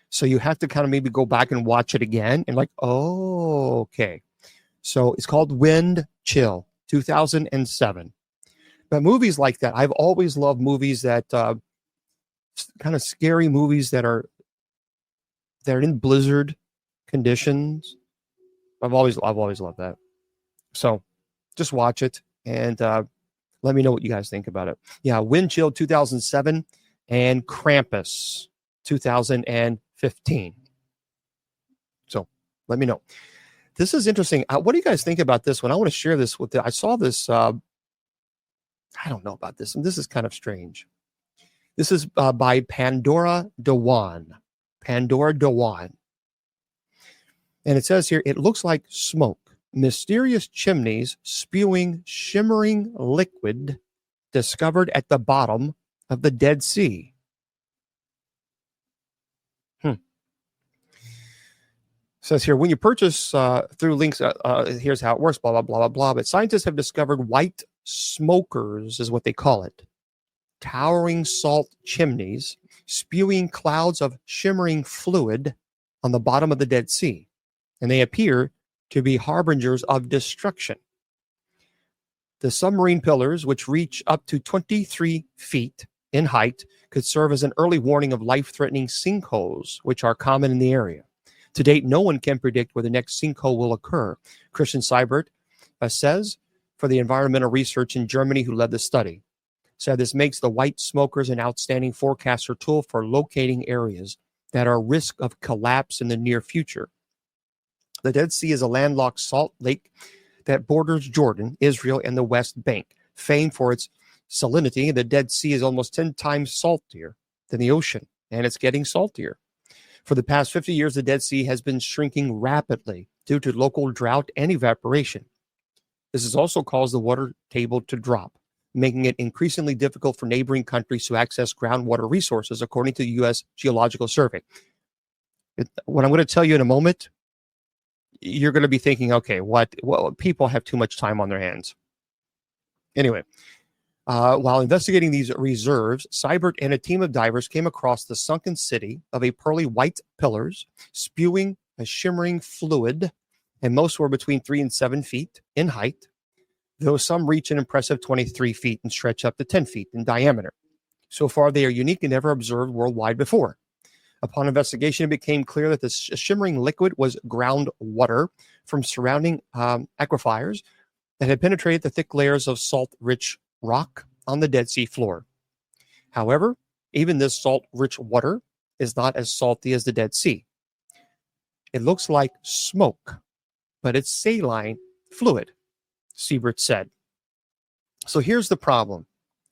so you have to kind of maybe go back and watch it again and oh, okay. So it's called Wind Chill, 2007. But movies like that, I've always loved movies that kind of scary movies that are in blizzard. conditions. I've always loved that. So just watch it and let me know what you guys think about it. Yeah, Wind Chill 2007 and Krampus 2015. So let me know. This is interesting. What do you guys think about this one? I want to share this with you. I saw this. I don't know about this, and this is kind of strange. This is by Pandora Dewan. Pandora Dewan. And it says here, it looks like smoke. Mysterious chimneys spewing shimmering liquid discovered at the bottom of the Dead Sea. Says here, when you purchase through links, here's how it works, blah, blah, blah, blah, blah. But scientists have discovered white smokers, is what they call it. Towering salt chimneys spewing clouds of shimmering fluid on the bottom of the Dead Sea. And they appear to be harbingers of destruction. The submarine pillars, which reach up to 23 feet in height, could serve as an early warning of life-threatening sinkholes, which are common in the area. To date, no one can predict where the next sinkhole will occur. Christian Seibert says, for the environmental research in Germany who led the study, said this makes the white smokers an outstanding forecaster tool for locating areas that are risk of collapse in the near future. The Dead Sea is a landlocked salt lake that borders Jordan, Israel, and the West Bank. Famed for its salinity, the Dead Sea is almost 10 times saltier than the ocean, and it's getting saltier. For the past 50 years, the Dead Sea has been shrinking rapidly due to local drought and evaporation. This has also caused the water table to drop, making it increasingly difficult for neighboring countries to access groundwater resources, according to the U.S. Geological Survey. What I'm going to tell you in a moment, you're going to be thinking, okay, what? Well, people have too much time on their hands. Anyway, while investigating these reserves, Seibert and a team of divers came across the sunken city of a pearly white pillars spewing a shimmering fluid, and most were between 3 and 7 feet in height, though some reach an impressive 23 feet and stretch up to 10 feet in diameter. So far, they are unique and never observed worldwide before. Upon investigation, it became clear that the shimmering liquid was groundwater from surrounding aquifers that had penetrated the thick layers of salt-rich rock on the Dead Sea floor. However, even this salt-rich water is not as salty as the Dead Sea. It looks like smoke, but it's saline fluid, Siebert said. So here's the problem.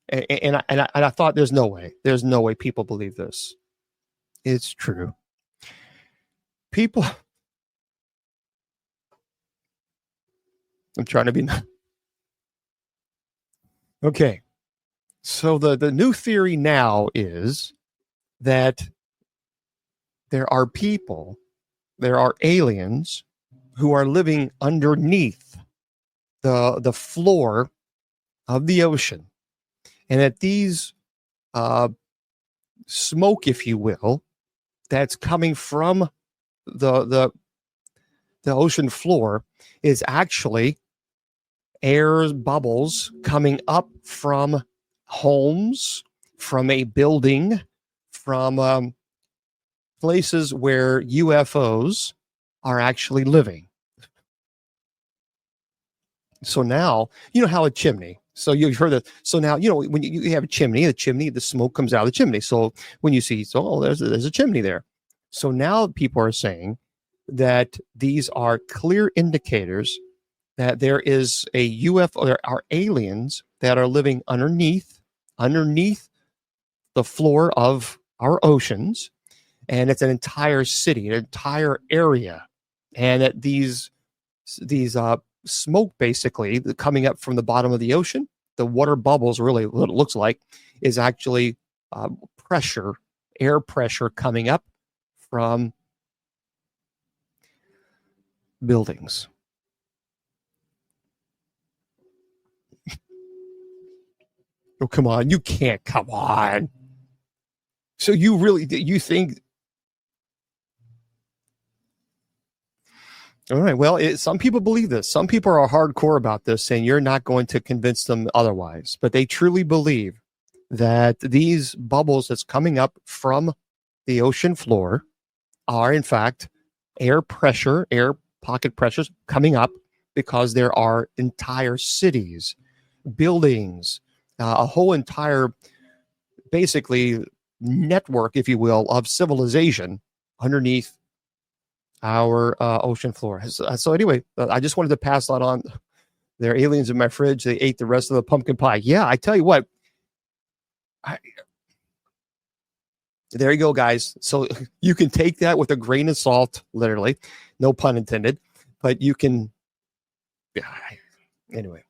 And I thought there's no way people believe this. It's true. People, I'm trying to be, okay. So the new theory now is that there are aliens who are living underneath the floor of the ocean, and that these smoke, if you will, that's coming from the ocean floor is actually air bubbles coming up from homes, from a building, from places where UFOs are actually living. So now, you know how a chimney. So you've heard that. So now, you know, when you have a chimney, the smoke comes out of the chimney. So when you see, there's a chimney there. So now people are saying that these are clear indicators that there is a UFO, there are aliens that are living underneath the floor of our oceans, and it's an entire city, an entire area, and that these smoke basically coming up from the bottom of the ocean, the water bubbles, really what it looks like is actually air pressure coming up from buildings. Oh, come on. You can't. Come on. So you think. All right. Well, some people believe this. Some people are hardcore about this, and you're not going to convince them otherwise. But they truly believe that these bubbles that's coming up from the ocean floor are, in fact, air pocket pressures coming up because there are entire cities, buildings, a whole entire, basically, network, if you will, of civilization underneath our ocean floor. So anyway, I just wanted to pass that on. There are aliens in my fridge. They ate the rest of the pumpkin pie. Yeah, I tell you what. There you go, guys. So you can take that with a grain of salt, literally, no pun intended, but you can. Anyway,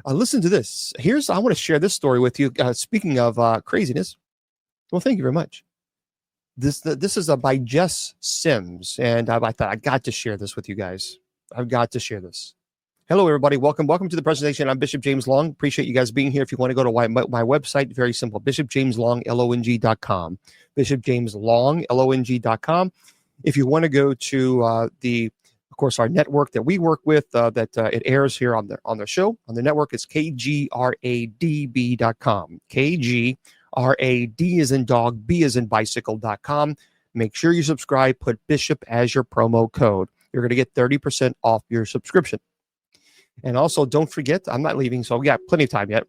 listen to this. I want to share this story with you. Speaking of craziness, well, thank you very much. This is by Jess Sims, and I thought I got to share this with you guys. I've got to share this. Hello, everybody. Welcome to the presentation. I'm Bishop James Long. Appreciate you guys being here. If you want to go to my website, very simple, bishopjameslong.com. bishopjameslong.com. If you want to go to of course, our network that we work with, it airs here on the show, on the network, it's kgradb.com. KGRAD as in dog, B as in bicycle.com. Make sure you subscribe, put Bishop as your promo code. You're going to get 30% off your subscription. And also, don't forget, I'm not leaving, so we got plenty of time yet.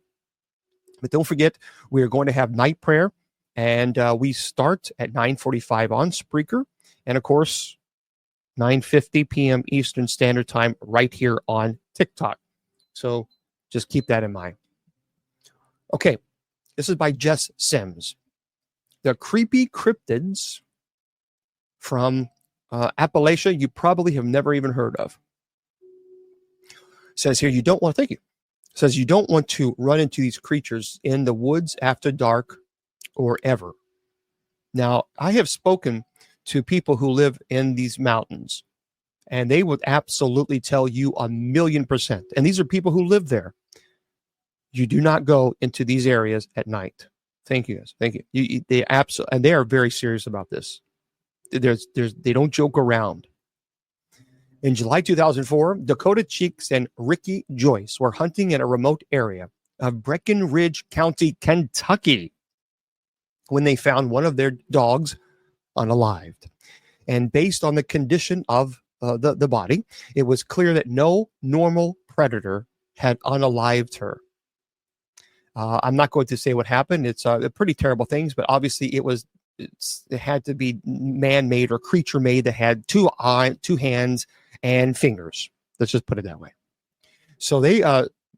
But don't forget, we are going to have night prayer, and we start at 9:45 on Spreaker, and of course, 9:50 p.m. Eastern Standard Time right here on TikTok. So just keep that in mind. Okay, this is by Jess Sims. The creepy cryptids from Appalachia you probably have never even heard of. Says here, you don't want to run into these creatures in the woods after dark or ever. Now, I have spoken to people who live in these mountains, and they would absolutely tell you 1,000,000%. And these are people who live there. You do not go into these areas at night. Thank you, guys. Thank you. They absolutely, and they are very serious about this. They don't joke around. In July 2004, Dakota Cheeks and Ricky Joyce were hunting in a remote area of Breckenridge County, Kentucky, when they found one of their dogs unalived. And based on the condition of the body, it was clear that no normal predator had unalived her. I'm not going to say what happened. It's pretty terrible things, but obviously it had to be man-made or creature-made that had two hands and fingers. Let's just put it that way. So they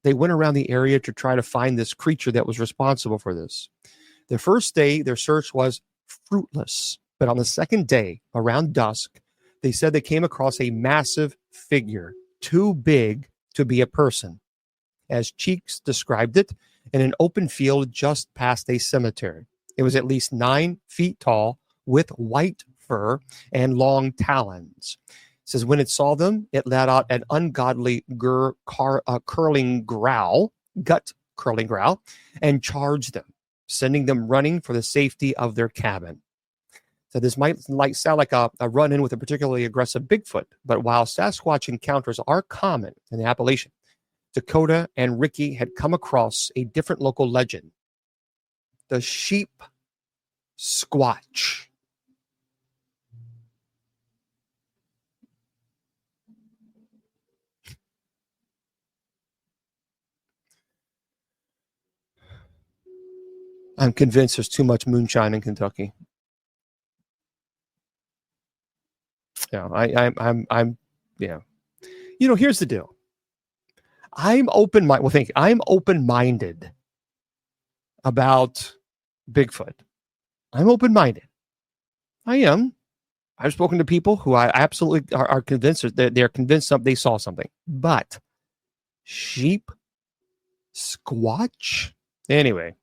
went around the area to try to find this creature that was responsible for this. The first day, their search was fruitless. But on the second day, around dusk, they said they came across a massive figure, too big to be a person, as Cheeks described it, in an open field just past a cemetery. It was at least 9 feet tall, with white fur and long talons. It says when it saw them, it let out an ungodly curling growl, and charged them, sending them running for the safety of their cabin. So this might sound like a run-in with a particularly aggressive Bigfoot, but while Sasquatch encounters are common in the Appalachian, Dakota and Ricky had come across a different local legend, the sheep squatch. I'm convinced there's too much moonshine in Kentucky. Yeah, I'm yeah. Here's the deal. I'm open-minded about Bigfoot. I'm open-minded. I am. I've spoken to people who I absolutely are convinced that they're convinced they saw something. But sheep squatch? Anyway,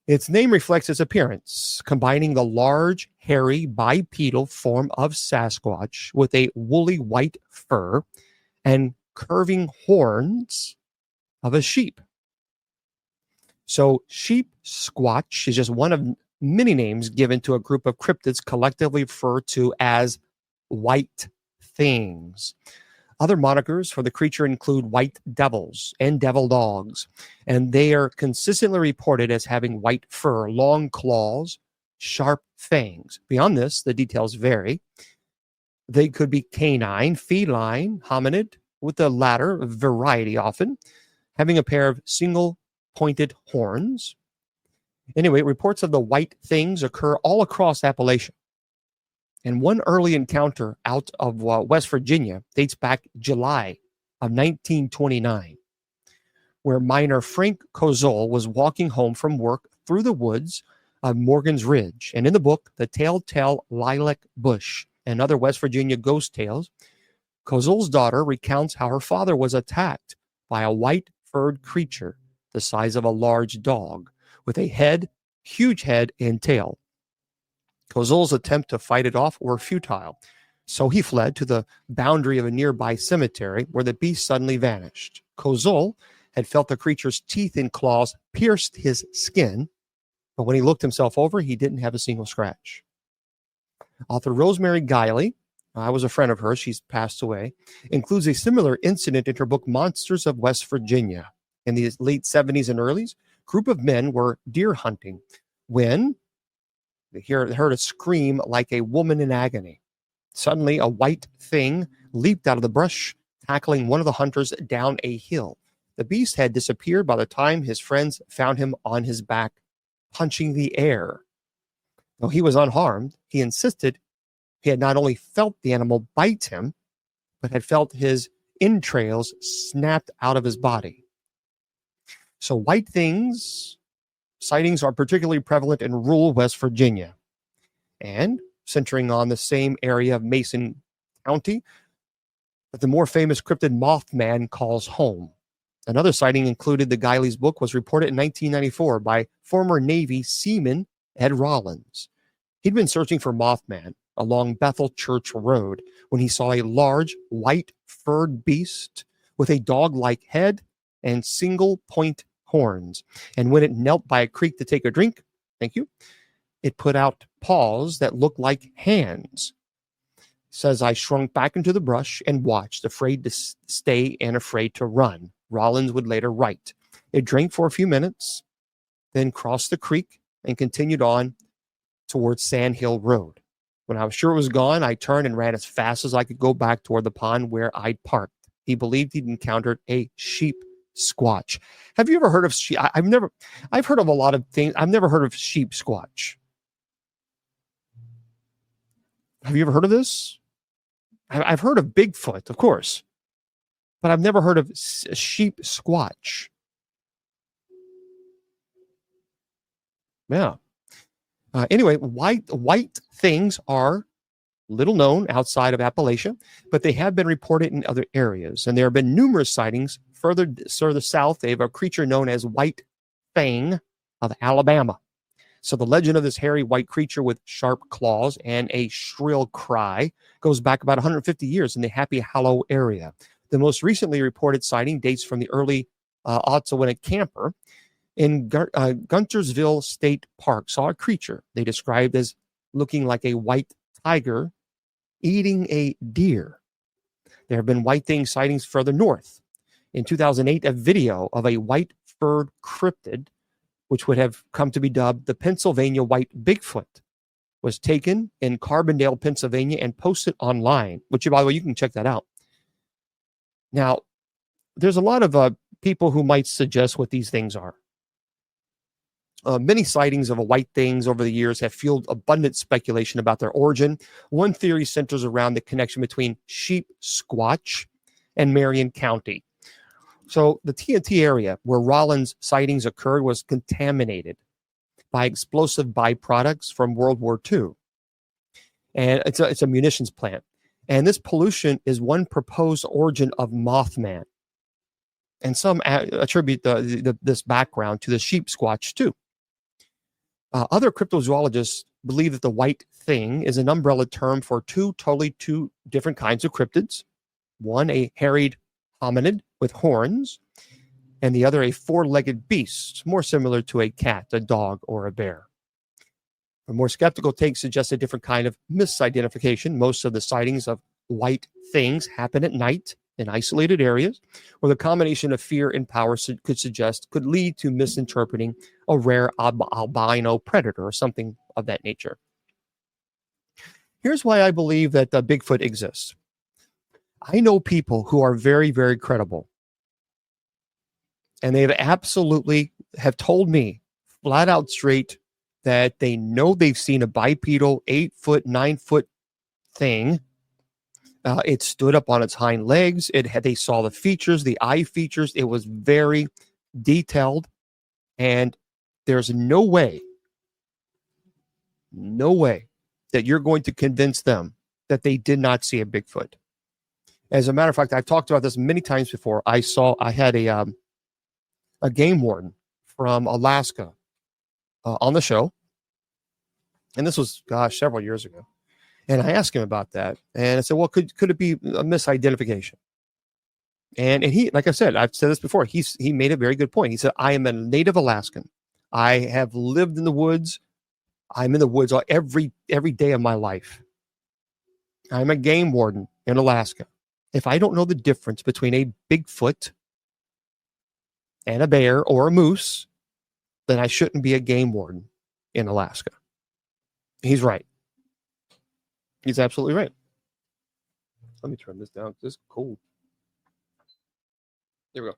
its name reflects its appearance, combining the large, hairy, bipedal form of Sasquatch with a woolly white fur and curving horns of a sheep. So sheep squatch is just one of many names given to a group of cryptids collectively referred to as white things. Other monikers for the creature include white devils and devil dogs, and they are consistently reported as having white fur, long claws, sharp fangs. Beyond this, the details vary. They could be canine, feline, hominid, with the latter variety often having a pair of single pointed horns. Anyway, reports of the white things occur all across Appalachia. And one early encounter out of West Virginia dates back July of 1929, where miner Frank Kozol was walking home from work through the woods of Morgan's Ridge. And in the book, The Telltale Lilac Bush and Other West Virginia Ghost Tales, Kozol's daughter recounts how her father was attacked by a white furred creature the size of a large dog with a head, huge head, and tail. Kozol's attempt to fight it off were futile, so he fled to the boundary of a nearby cemetery where the beast suddenly vanished. Kozol had felt the creature's teeth and claws pierced his skin, but when he looked himself over, he didn't have a single scratch. Author Rosemary Guiley, I was a friend of hers, she's passed away, includes a similar incident in her book Monsters of West Virginia. In the late 70s and early, a group of men were deer hunting when they heard a scream like a woman in agony. Suddenly, a white thing leaped out of the brush, tackling one of the hunters down a hill. The beast had disappeared by the time his friends found him on his back, punching the air. Though he was unharmed, he insisted he had not only felt the animal bite him, but had felt his entrails snapped out of his body. So white things sightings are particularly prevalent in rural West Virginia. And centering on the same area of Mason County that the more famous cryptid Mothman calls home. Another sighting included the Guiley's book was reported in 1994 by former Navy seaman Ed Rollins. He'd been searching for Mothman along Bethel Church Road when he saw a large white furred beast with a dog-like head and single point horns. And when it knelt by a creek to take a drink, thank you, it put out paws that looked like hands. Says, I shrunk back into the brush and watched, afraid to stay and afraid to run. Rollins would later write. It drank for a few minutes, then crossed the creek and continued on towards Sand Hill Road. When I was sure it was gone, I turned and ran as fast as I could go back toward the pond where I'd parked. He believed he'd encountered a sheep squatch. Have you ever heard of sheep? I've heard of a lot of things. I've never heard of sheep squatch. Have you ever heard of this? I've heard of Bigfoot, of course, but I've never heard of sheep squatch. Yeah. Anyway, white things are little known outside of Appalachia, but they have been reported in other areas, and there have been numerous sightings further south. They have a creature known as White Fang of Alabama. So the legend of this hairy white creature with sharp claws and a shrill cry goes back about 150 years in the Happy Hollow area. The most recently reported sighting dates from the early aughts when a camper in Guntersville State Park saw a creature they described as looking like a white tiger eating a deer. There have been white thing sightings further north. In 2008, a video of a white furred cryptid, which would have come to be dubbed the Pennsylvania White Bigfoot, was taken in Carbondale, Pennsylvania, and posted online, which, by the way, you can check that out. Now, there's a lot of people who might suggest what these things are. Many sightings of white things over the years have fueled abundant speculation about their origin. One theory centers around the connection between sheep squatch and Marion County. So the TNT area where Rollins' sightings occurred was contaminated by explosive byproducts from World War II. And it's a munitions plant. And this pollution is one proposed origin of Mothman. And some attribute this background to the sheep squatch too. Other cryptozoologists believe that the white thing is an umbrella term for two different kinds of cryptids. One, a harried hominid with horns, and the other, a four-legged beast, more similar to a cat, a dog, or a bear. A more skeptical take suggests a different kind of misidentification. Most of the sightings of white things happen at night in isolated areas, where the combination of fear and power could lead to misinterpreting a rare albino predator or something of that nature. Here's why I believe that Bigfoot exists. I know people who are very, very credible, and they have told me flat out straight that they know they've seen a bipedal 8-foot, 9-foot thing. It stood up on its hind legs. They saw the features, the eye features. It was very detailed, and there's no way that you're going to convince them that they did not see a Bigfoot. As a matter of fact, I've talked about this many times before. I had a game warden from Alaska on the show, and this was, several years ago. And I asked him about that, and I said, "Well, could it be a misidentification?" And he, like I said, I've said this before. He made a very good point. He said, "I am a native Alaskan. I have lived in the woods. I'm in the woods every day of my life. I'm a game warden in Alaska. If I don't know the difference between a Bigfoot and a bear or a moose, then I shouldn't be a game warden in Alaska." He's right. He's absolutely right. Let me turn this down. This is cold. There we go.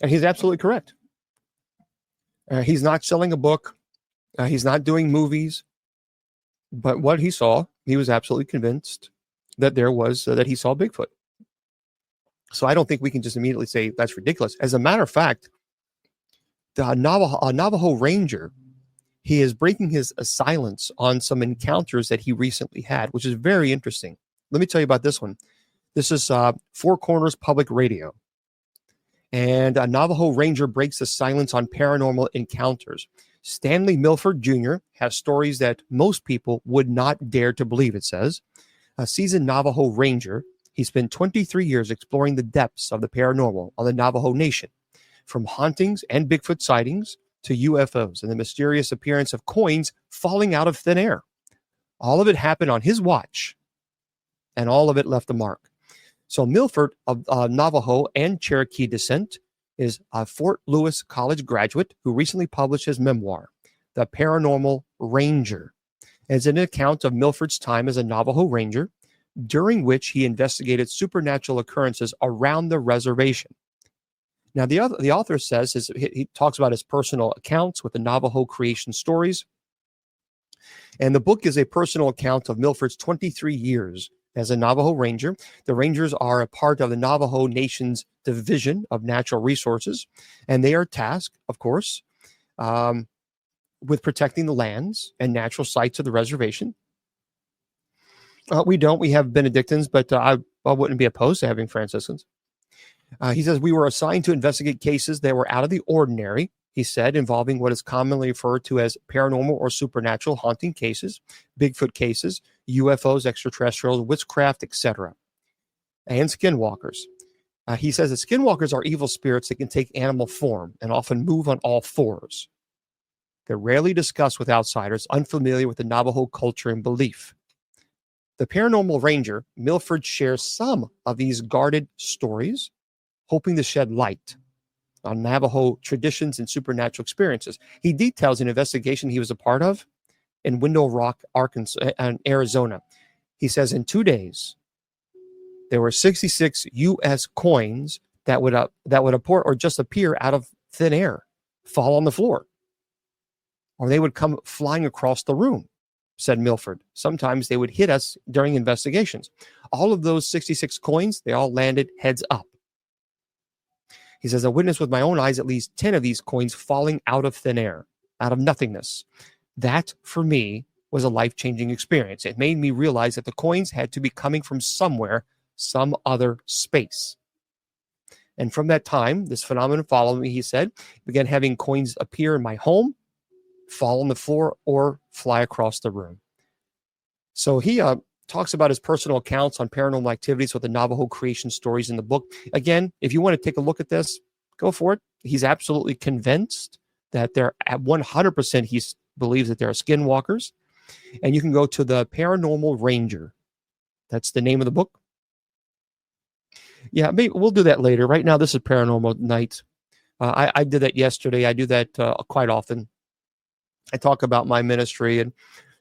And he's absolutely correct. He's not selling a book. He's not doing movies. But what he saw, he was absolutely convinced that that he saw Bigfoot. So I don't think we can just immediately say that's ridiculous. As a matter of fact, the Navajo Ranger, he is breaking his silence on some encounters that he recently had, which is very interesting. Let me tell you about this one. This is Four Corners Public Radio. And a Navajo Ranger breaks the silence on paranormal encounters. Stanley Milford Jr. has stories that most people would not dare to believe, it says. A seasoned Navajo Ranger, he spent 23 years exploring the depths of the paranormal on the Navajo Nation, from hauntings and Bigfoot sightings to UFOs and the mysterious appearance of coins falling out of thin air. All of it happened on his watch, and all of it left a mark. So Milford, of Navajo and Cherokee descent, is a Fort Lewis College graduate who recently published his memoir, The Paranormal Ranger. It's an account of Milford's time as a Navajo Ranger, during which he investigated supernatural occurrences around the reservation. Now, the author says he talks about his personal accounts with the Navajo creation stories. And the book is a personal account of Milford's 23 years as a Navajo Ranger. The Rangers are a part of the Navajo Nation's Division of Natural Resources, and they are tasked, of course, with protecting the lands and natural sites of the reservation. We have Benedictines, but I wouldn't be opposed to having Franciscans. He says, we were assigned to investigate cases that were out of the ordinary, he said, involving what is commonly referred to as paranormal or supernatural haunting cases, Bigfoot cases, UFOs, extraterrestrials, witchcraft, etc., and skinwalkers. He says that skinwalkers are evil spirits that can take animal form and often move on all fours. They're rarely discussed with outsiders unfamiliar with the Navajo culture and belief. The Paranormal Ranger, Milford, shares some of these guarded stories, hoping to shed light on Navajo traditions and supernatural experiences. He details an investigation he was a part of in Window Rock, Arkansas, and Arizona. He says in 2 days, there were 66 U.S. coins that would appear out of thin air, fall on the floor, or they would come flying across the room, said Milford. Sometimes they would hit us during investigations. All of those 66 coins, they all landed heads up. He says, I witnessed with my own eyes at least 10 of these coins falling out of thin air, out of nothingness. That, for me, was a life-changing experience. It made me realize that the coins had to be coming from somewhere, some other space. And from that time, this phenomenon followed me, he said, began having coins appear in my home, fall on the floor, or fly across the room. So he talks about his personal accounts on paranormal activities with the Navajo creation stories in the book. Again, if you want to take a look at this, go for it. He's absolutely convinced that they're at 100%. He believes that there are skinwalkers. And you can go to the Paranormal Ranger. That's the name of the book. Yeah, maybe we'll do that later. Right now, this is Paranormal Night. I did that yesterday. I do that quite often. I talk about my ministry, and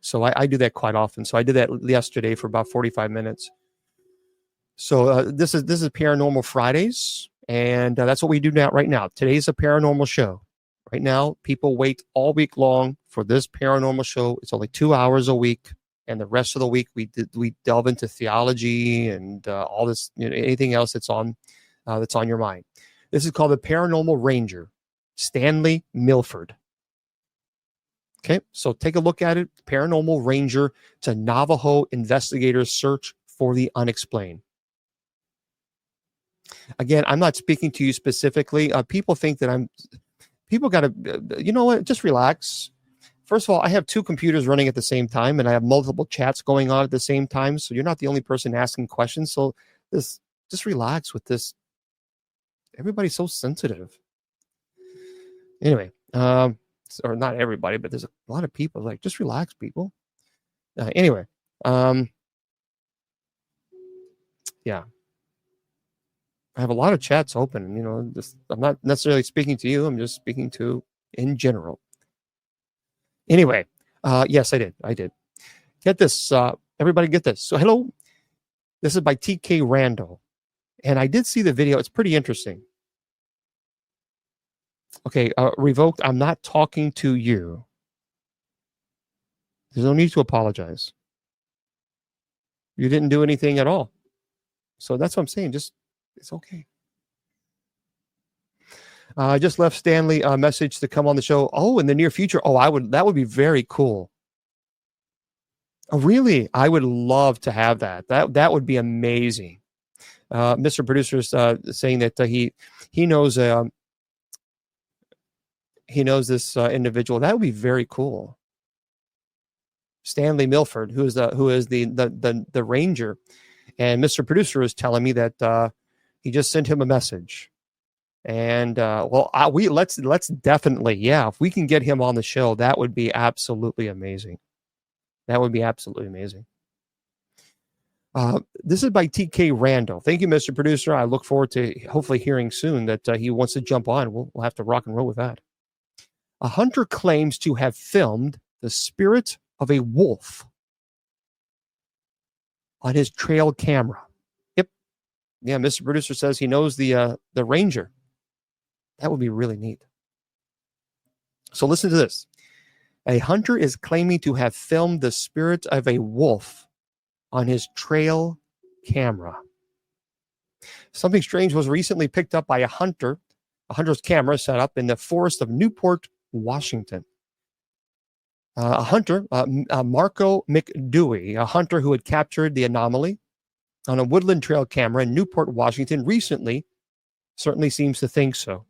So I do that quite often. So I did that yesterday for about 45 minutes. So this is Paranormal Fridays, and that's what we do now. Right now, today's a paranormal show. Right now, people wait all week long for this paranormal show. It's only 2 hours a week, and the rest of the week we delve into theology and all this, anything else that's on your mind. This is called the Paranormal Ranger, Stanley Milford. Okay, so take a look at it. Paranormal Ranger. It's a Navajo investigator's search for the unexplained. Again, I'm not speaking to you specifically. People think that people got to, you know what, just relax. First of all, I have 2 computers running at the same time, and I have multiple chats going on at the same time. So you're not the only person asking questions. So just relax with this. Everybody's so sensitive. Anyway, or not everybody, but there's a lot of people like, just relax, people. Anyway, yeah. I have a lot of chats open, I'm not necessarily speaking to you. I'm just speaking to in general. Anyway, yes, I did. Get this, everybody get this. So hello, this is by TK Randall. And I did see the video. It's pretty interesting. Okay, Revoked, I'm not talking to you. There's no need to apologize. You didn't do anything at all. So that's what I'm saying. It's okay. I just left Stanley a message to come on the show. Oh, in the near future. Oh, that would be very cool. Oh, really? I would love to have that. That would be amazing. Mr. Producer is saying that he knows this individual. That would be very cool. Stanley Milford, who is the ranger, and Mr. Producer is telling me that he just sent him a message. And let's definitely, if we can get him on the show, that would be absolutely amazing. That would be absolutely amazing. This is by TK Randall. Thank you, Mr. Producer. I look forward to hopefully hearing soon that he wants to jump on. We'll have to rock and roll with that. A hunter claims to have filmed the spirit of a wolf on his trail camera. Yep. Yeah, Mr. Producer says he knows the ranger. That would be really neat. So listen to this. A hunter is claiming to have filmed the spirit of a wolf on his trail camera. Something strange was recently picked up by a hunter's camera set up in the forest of Newport, Washington. A hunter, Marco McDewey, a hunter who had captured the anomaly on a woodland trail camera in Newport, Washington recently, certainly seems to think so.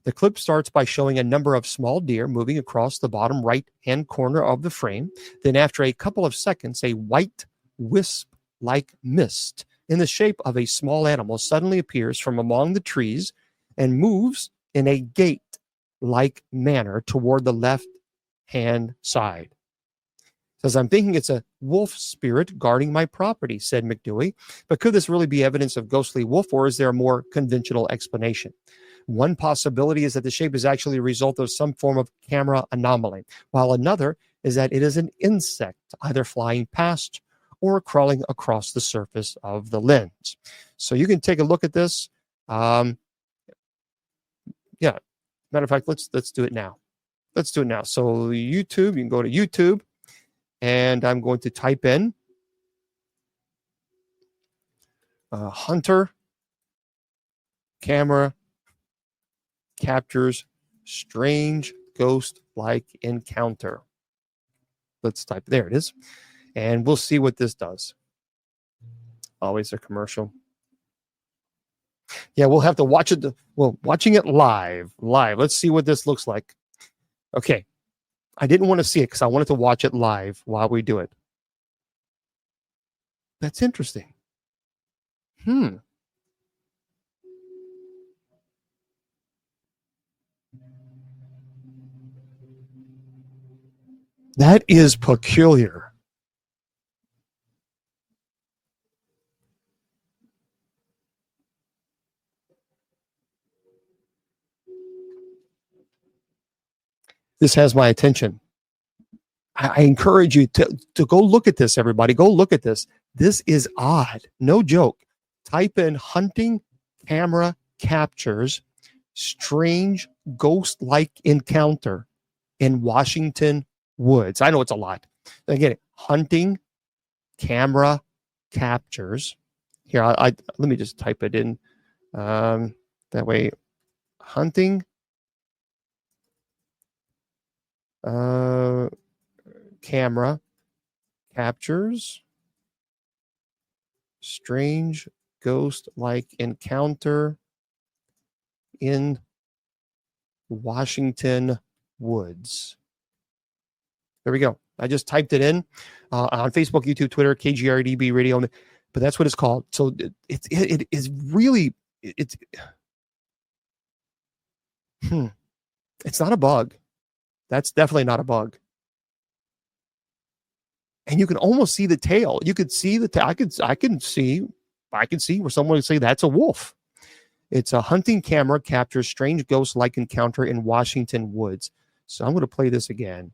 The clip starts by showing a number of small deer moving across the bottom right-hand corner of the frame. Then after a couple of seconds, a white wisp-like mist in the shape of a small animal suddenly appears from among the trees and moves in a gate-like manner toward the left-hand side. Says, I'm thinking it's a wolf spirit guarding my property, said McDewey. But could this really be evidence of ghostly wolf, or is there a more conventional explanation? One possibility is that the shape is actually a result of some form of camera anomaly, while another is that it is an insect, either flying past or crawling across the surface of the lens. So you can take a look at this. Matter of fact, let's do it now. Let's do it now. So YouTube, you can go to YouTube, and I'm going to type in hunter camera captures strange ghost-like encounter. Let's type, there it is. And we'll see what this does. Always a commercial. Yeah, we'll have to watch it. Watching it live. Let's see what this looks like. Okay. I didn't want to see it because I wanted to watch it live while we do it. That's interesting. That is peculiar. This has my attention. I encourage you to go look at this, everybody. Go look at this. This is odd. No joke. Type in hunting camera captures strange ghost-like encounter in Washington woods. I know it's a lot. Again, hunting camera captures. Here, let me just type it in. That way, hunting camera captures strange ghost-like encounter in Washington woods. There we go. I just typed it in on Facebook, YouTube, Twitter, KGRDB Radio, but that's what it's called. So it is really it's not a bug. That's definitely not a bug. And you can almost see the tail. You could see the tail. I can see where someone would say that's a wolf. It's a hunting camera captures strange ghost-like encounter in Washington woods. So I'm going to play this again.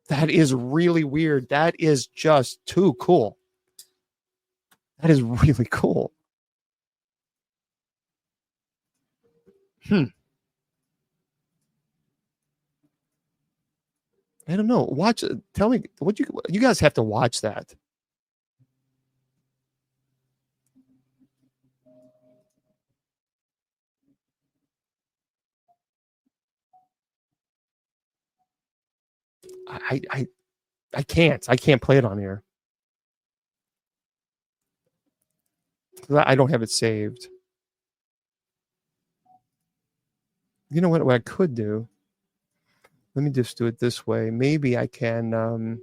That is really weird. That is just too cool. That is really cool. I don't know. Watch. Tell me what you guys have to watch that. I can't play it on here. I don't have it saved. You know what I could do? Let me just do it this way. Maybe I can.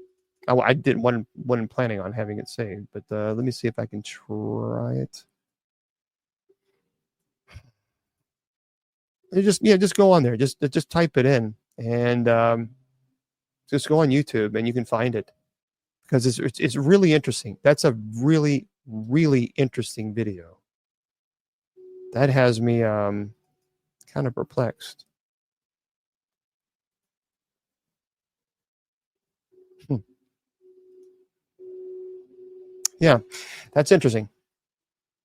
I didn't wasn't planning on having it saved, but let me see if I can try it. Just go on there. Just type it in and just go on YouTube and you can find it because it's really interesting. That's a really interesting video. That has me kind of perplexed. Yeah, that's interesting.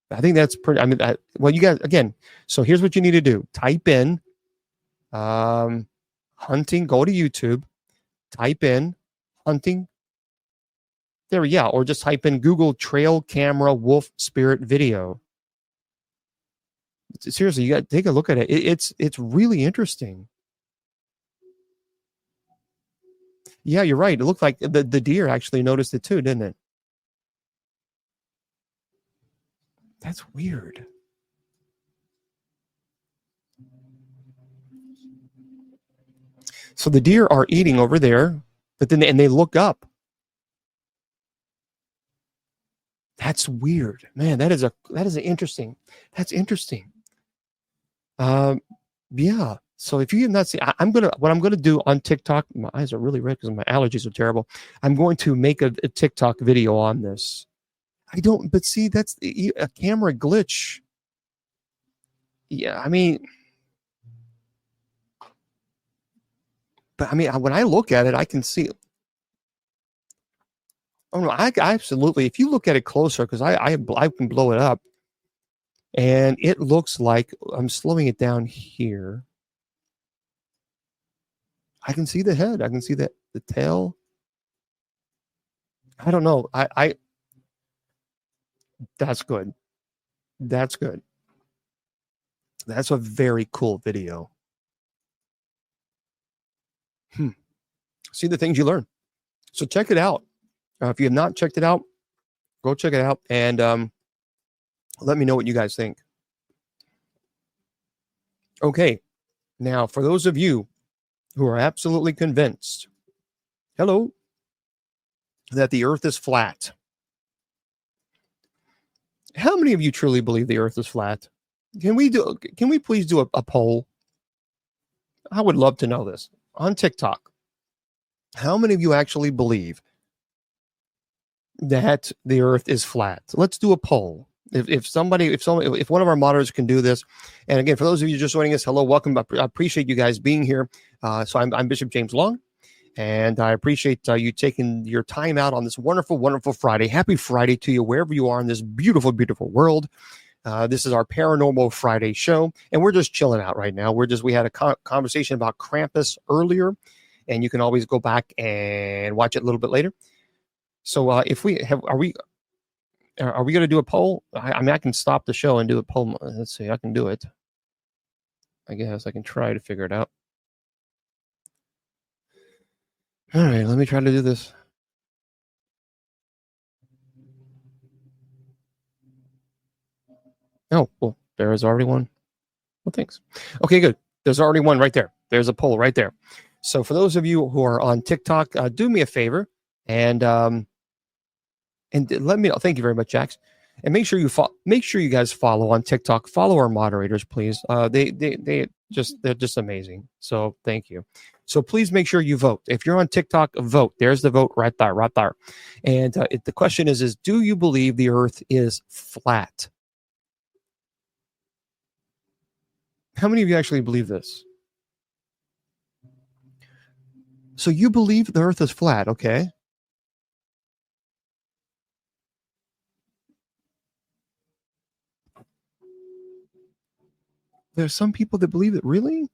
I think that's pretty. I mean, well, you guys again. So here's what you need to do: type in hunting. Go to YouTube. Type in hunting. There, yeah, or just type in Google trail camera wolf spirit video. Seriously, you got to take a look at it. It's really interesting. Yeah, you're right. It looked like the deer actually noticed it too, didn't it? That's weird. So the deer are eating over there, but then they look up. That's weird, man. That is an interesting. That's interesting. Yeah. So if you have not seen, what I'm gonna do on TikTok. My eyes are really red because my allergies are terrible. I'm going to make a TikTok video on this. But see, that's a camera glitch. Yeah, I mean, when I look at it, I can see. Oh no, I absolutely. If you look at it closer, because I can blow it up, and it looks like I'm slowing it down here. I can see the head. I can see the tail. I don't know. That's good. That's good. That's a very cool video. See the things you learn. So check it out. If you have not checked it out, go check it out and let me know what you guys think. Okay. Now, for those of you who are absolutely convinced, hello, that the earth is flat. How many of you truly believe the earth is flat? Can we please do a poll? I would love to know this on TikTok. How many of you actually believe that the earth is flat? Let's do a poll. If one of our moderators can do this, and again, for those of you just joining us, hello, welcome. I appreciate you guys being here. So I'm Bishop James Long, and I appreciate you taking your time out on this wonderful, wonderful Friday. Happy Friday to you, wherever you are in this beautiful, beautiful world. This is our Paranormal Friday show, and we're just chilling out right now. We had a conversation about Krampus earlier, and you can always go back and watch it a little bit later. So are we going to do a poll? I mean, I can stop the show and do a poll. Let's see, I can do it. I guess I can try to figure it out. All right, let me try to do this. Oh, well, there is already one. Well, thanks. Okay, good. There's already one right there. There's a poll right there. So for those of you who are on TikTok, do me a favor and let me know. Thank you very much, Jax. And make sure you guys follow on TikTok. Follow our moderators, please. They're just amazing. So thank you. So please make sure you vote. If you're on TikTok, vote. There's the vote right there, right there. And the question is do you believe the Earth is flat? How many of you actually believe this? So you believe the Earth is flat, okay? There's some people that believe it. Really?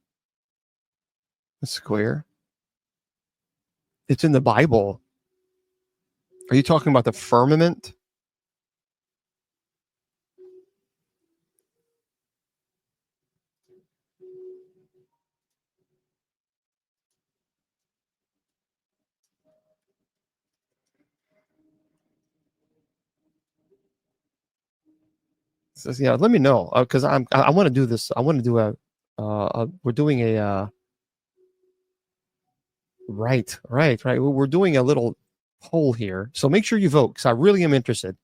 It's square. It's in the Bible. Are you talking about the firmament? So, yeah, let me know because I want to do this. I want to do we're doing a right. We're doing a little poll here, so make sure you vote because I really am interested.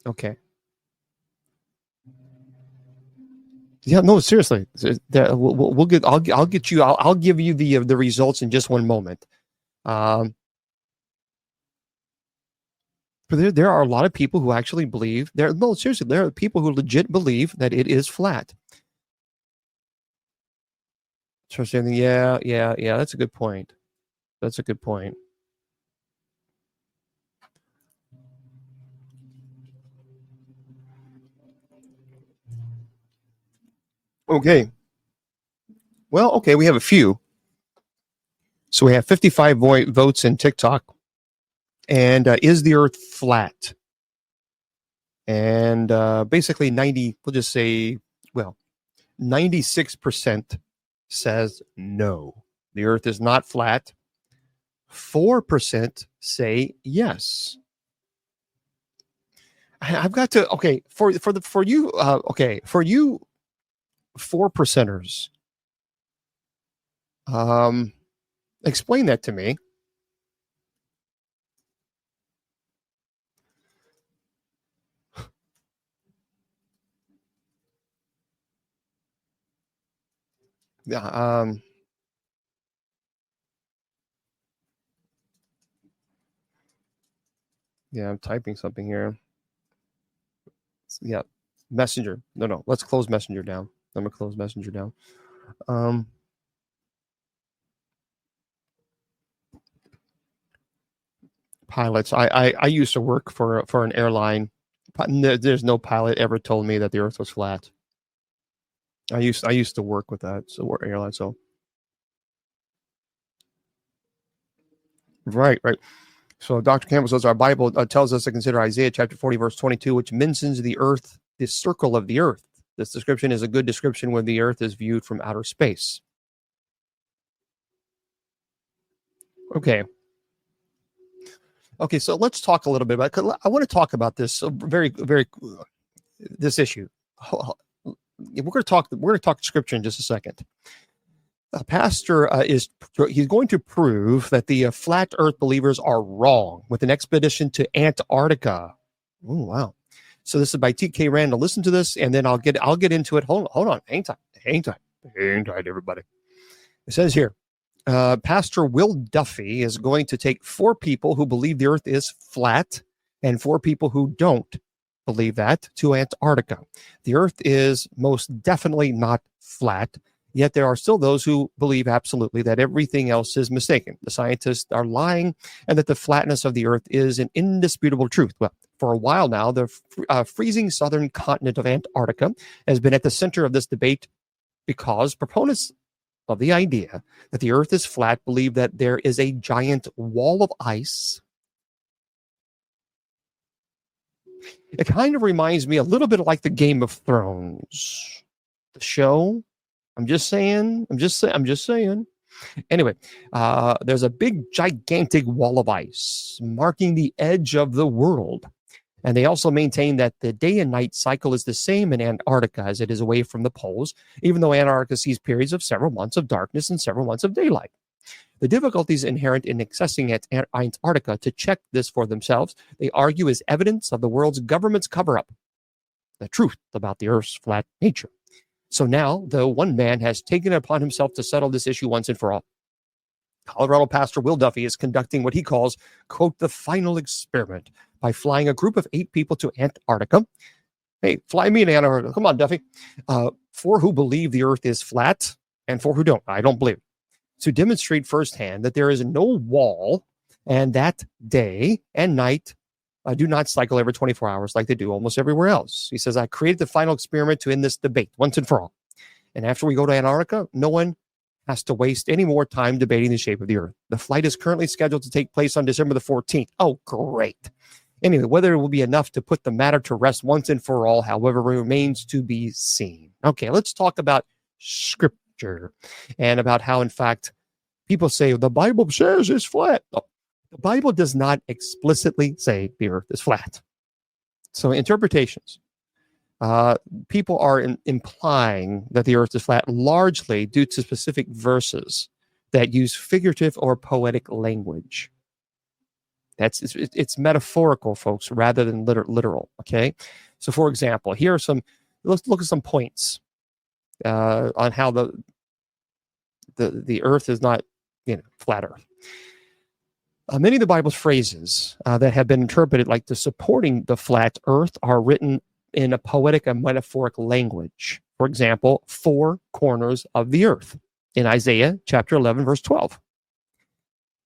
Okay. Yeah, no, seriously. We'll get. I'll get you. I'll give you the results in just one moment. But there are a lot of people who actually believe there. No, seriously, there are people who legit believe that it is flat. Yeah. That's a good point. That's a good point. Okay. Well, okay, we have a few. So we have 55 votes in TikTok. And is the Earth flat? And basically 96% says no. The Earth is not flat. 4% say yes. I've got to for you 4%ers. Explain that to me. Yeah. Yeah, I'm typing something here. Yeah, Messenger. No. Let's close Messenger down. I'm gonna close Messenger down. Pilots. I used to work for an airline. There's no pilot ever told me that the Earth was flat. I used to work with that airline. So right. So Dr. Campbell says our Bible tells us to consider Isaiah chapter 40 verse 22, which mentions the Earth, the circle of the Earth. This description is a good description when the Earth is viewed from outer space. Okay, so let's talk a little bit about. I want to talk about this this issue. We're going to talk scripture in just a second. A pastor he's going to prove that the flat Earth believers are wrong with an expedition to Antarctica. Oh wow! So this is by T.K. Randall. Listen to this, and then I'll get into it. Hold on, hang tight, everybody. It says here. Pastor Will Duffy is going to take 4 people who believe the Earth is flat And for people who don't believe that, to Antarctica. The Earth is most definitely not flat, yet there are still those who believe absolutely that everything else is mistaken. The scientists are lying, and that the flatness of the Earth is an indisputable truth. Well, for a while now, the freezing southern continent of Antarctica has been at the center of this debate because proponents of the idea that the Earth is flat believe that there is a giant wall of ice. It kind of reminds me a little bit like the Game of Thrones, the show. I'm just saying. Anyway, there's a big, gigantic wall of ice marking the edge of the world. And they also maintain that the day and night cycle is the same in Antarctica as it is away from the poles, even though Antarctica sees periods of several months of darkness and several months of daylight. The difficulties inherent in accessing Antarctica to check this for themselves, they argue, is evidence of the world's government's cover-up, the truth about the Earth's flat nature. So now, though, one man has taken it upon himself to settle this issue once and for all. Colorado pastor Will Duffy is conducting what he calls, quote, the final experiment by flying a group of 8 people to Antarctica. Hey, fly me to Antarctica. Come on, Duffy. For who believe the Earth is flat and for who don't. I don't believe it. To demonstrate firsthand that there is no wall and that day and night do not cycle every 24 hours like they do almost everywhere else. He says, I created the final experiment to end this debate once and for all. And after we go to Antarctica, no one has to waste any more time debating the shape of the Earth. The flight is currently scheduled to take place on December the 14th. Oh, great. Anyway, whether it will be enough to put the matter to rest once and for all, however, remains to be seen. Okay, let's talk about Scripture and about how, in fact, people say the Bible says it's flat. Oh, the Bible does not explicitly say the Earth is flat. So interpretations. People are implying that the Earth is flat largely due to specific verses that use figurative or poetic language. It's metaphorical, folks, rather than literal. Okay, so for example, here are some. Let's look at some points on how the Earth is not, flat Earth. Many of the Bible's phrases that have been interpreted like the supporting the flat Earth are written in a poetic and metaphoric language. For example, 4 corners of the earth in Isaiah chapter 11, verse 12.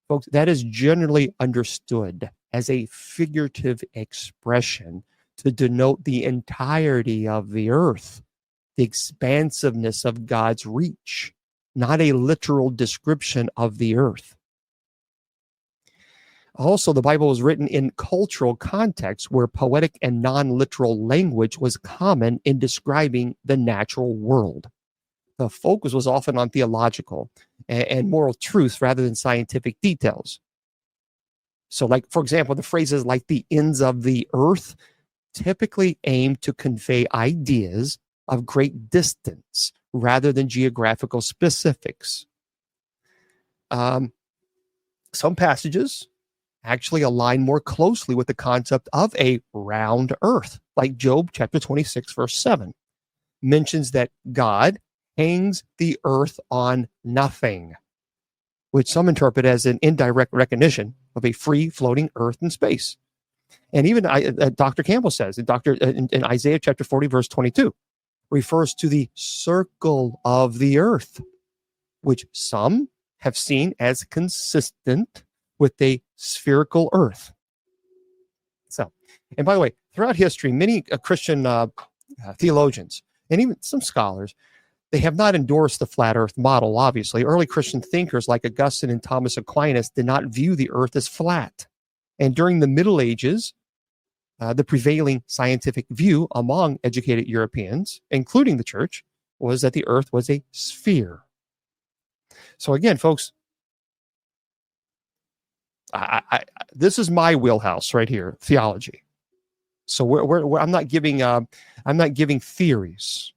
Folks, that is generally understood as a figurative expression to denote the entirety of the earth, the expansiveness of God's reach, not a literal description of the earth. Also, the Bible was written in cultural context where poetic and non-literal language was common in describing the natural world. The focus was often on theological and moral truths rather than scientific details. So, like, for example, the phrases like the ends of the earth typically aim to convey ideas of great distance rather than geographical specifics. Some passages actually align more closely with the concept of a round earth, like Job chapter 26, verse 7, mentions that God hangs the earth on nothing, which some interpret as an indirect recognition of a free-floating earth in space. And even Dr. Campbell says in Isaiah chapter 40, verse 22, refers to the circle of the earth, which some have seen as consistent with a spherical earth. So, and by the way, throughout history, many Christian theologians and even some scholars, they have not endorsed the flat earth model, obviously. Early Christian thinkers like Augustine and Thomas Aquinas did not view the earth as flat. And during the Middle Ages, the prevailing scientific view among educated Europeans, including the church, was that the earth was a sphere. So again, folks, this is my wheelhouse right here, theology. So I'm not giving theories.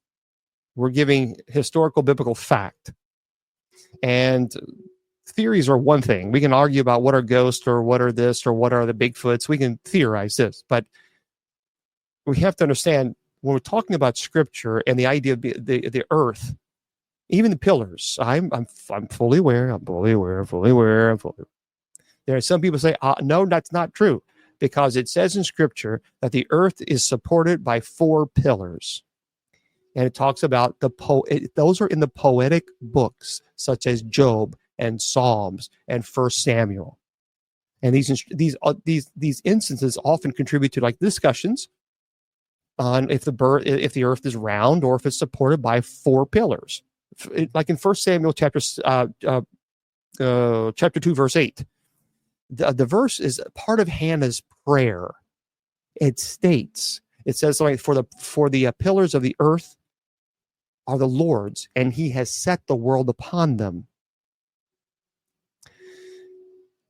We're giving historical biblical fact. And theories are one thing. We can argue about what are ghosts or what are this or what are the Bigfoots. We can theorize this, but we have to understand when we're talking about Scripture and the idea of the earth, even the pillars. I'm fully aware. There are some people say, no, that's not true. because it says in Scripture that the earth is supported by 4 pillars. And it talks about those are in the poetic books, such as Job and Psalms and First Samuel. And these instances often contribute to like discussions on if the earth is round or if it's supported by 4 pillars. Like in First Samuel chapter 2 verse 8, the verse is part of Hannah's prayer. It states, it says like for the pillars of the earth are the Lord's, and he has set the world upon them.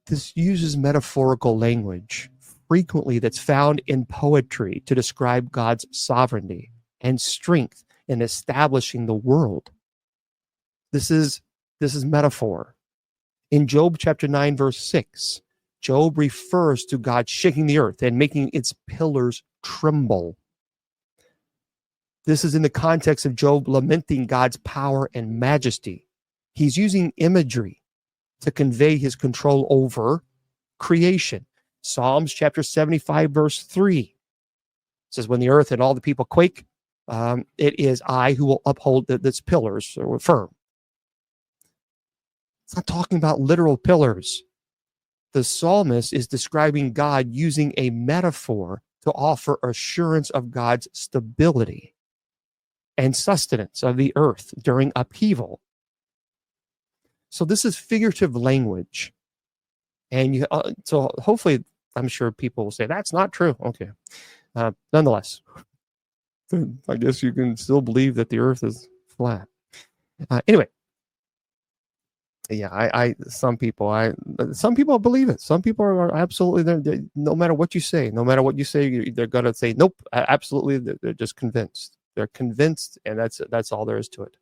This uses metaphorical language frequently that's found in poetry to describe God's sovereignty and strength in establishing the world. This is metaphor. In Job chapter 9, verse 6, Job refers to God shaking the earth and making its pillars tremble. This is in the context of Job lamenting God's power and majesty. He's using imagery to convey his control over creation. Psalms chapter 75, verse 3 says, when the earth and all the people quake, it is I who will uphold its pillars firm. It's not talking about literal pillars. The psalmist is describing God using a metaphor to offer assurance of God's stability and sustenance of the earth during upheaval. So this is figurative language. And so hopefully, I'm sure people will say, that's not true. Okay. Nonetheless, I guess you can still believe that the earth is flat. Anyway. Yeah, some people believe it. Some people are absolutely there. No matter what you say, they're going to say, nope, absolutely. They're just convinced. They're convinced, and that's all there is to it.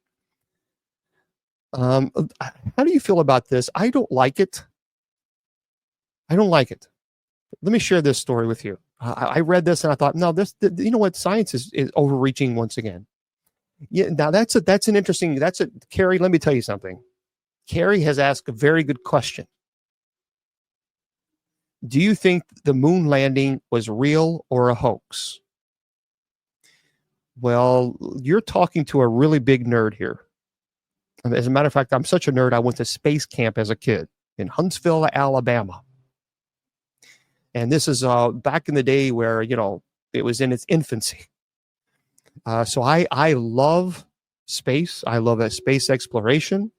How do you feel about this? I don't like it. Let me share this story with you. I read this and I thought, no, you know what? Science is overreaching once again. Yeah. Now Carrie, let me tell you something. Carrie has asked a very good question. Do you think the moon landing was real or a hoax? Well, you're talking to a really big nerd here. As a matter of fact, I'm such a nerd, I went to space camp as a kid in Huntsville, Alabama. And this is back in the day where, it was in its infancy. So I love space. I love space exploration.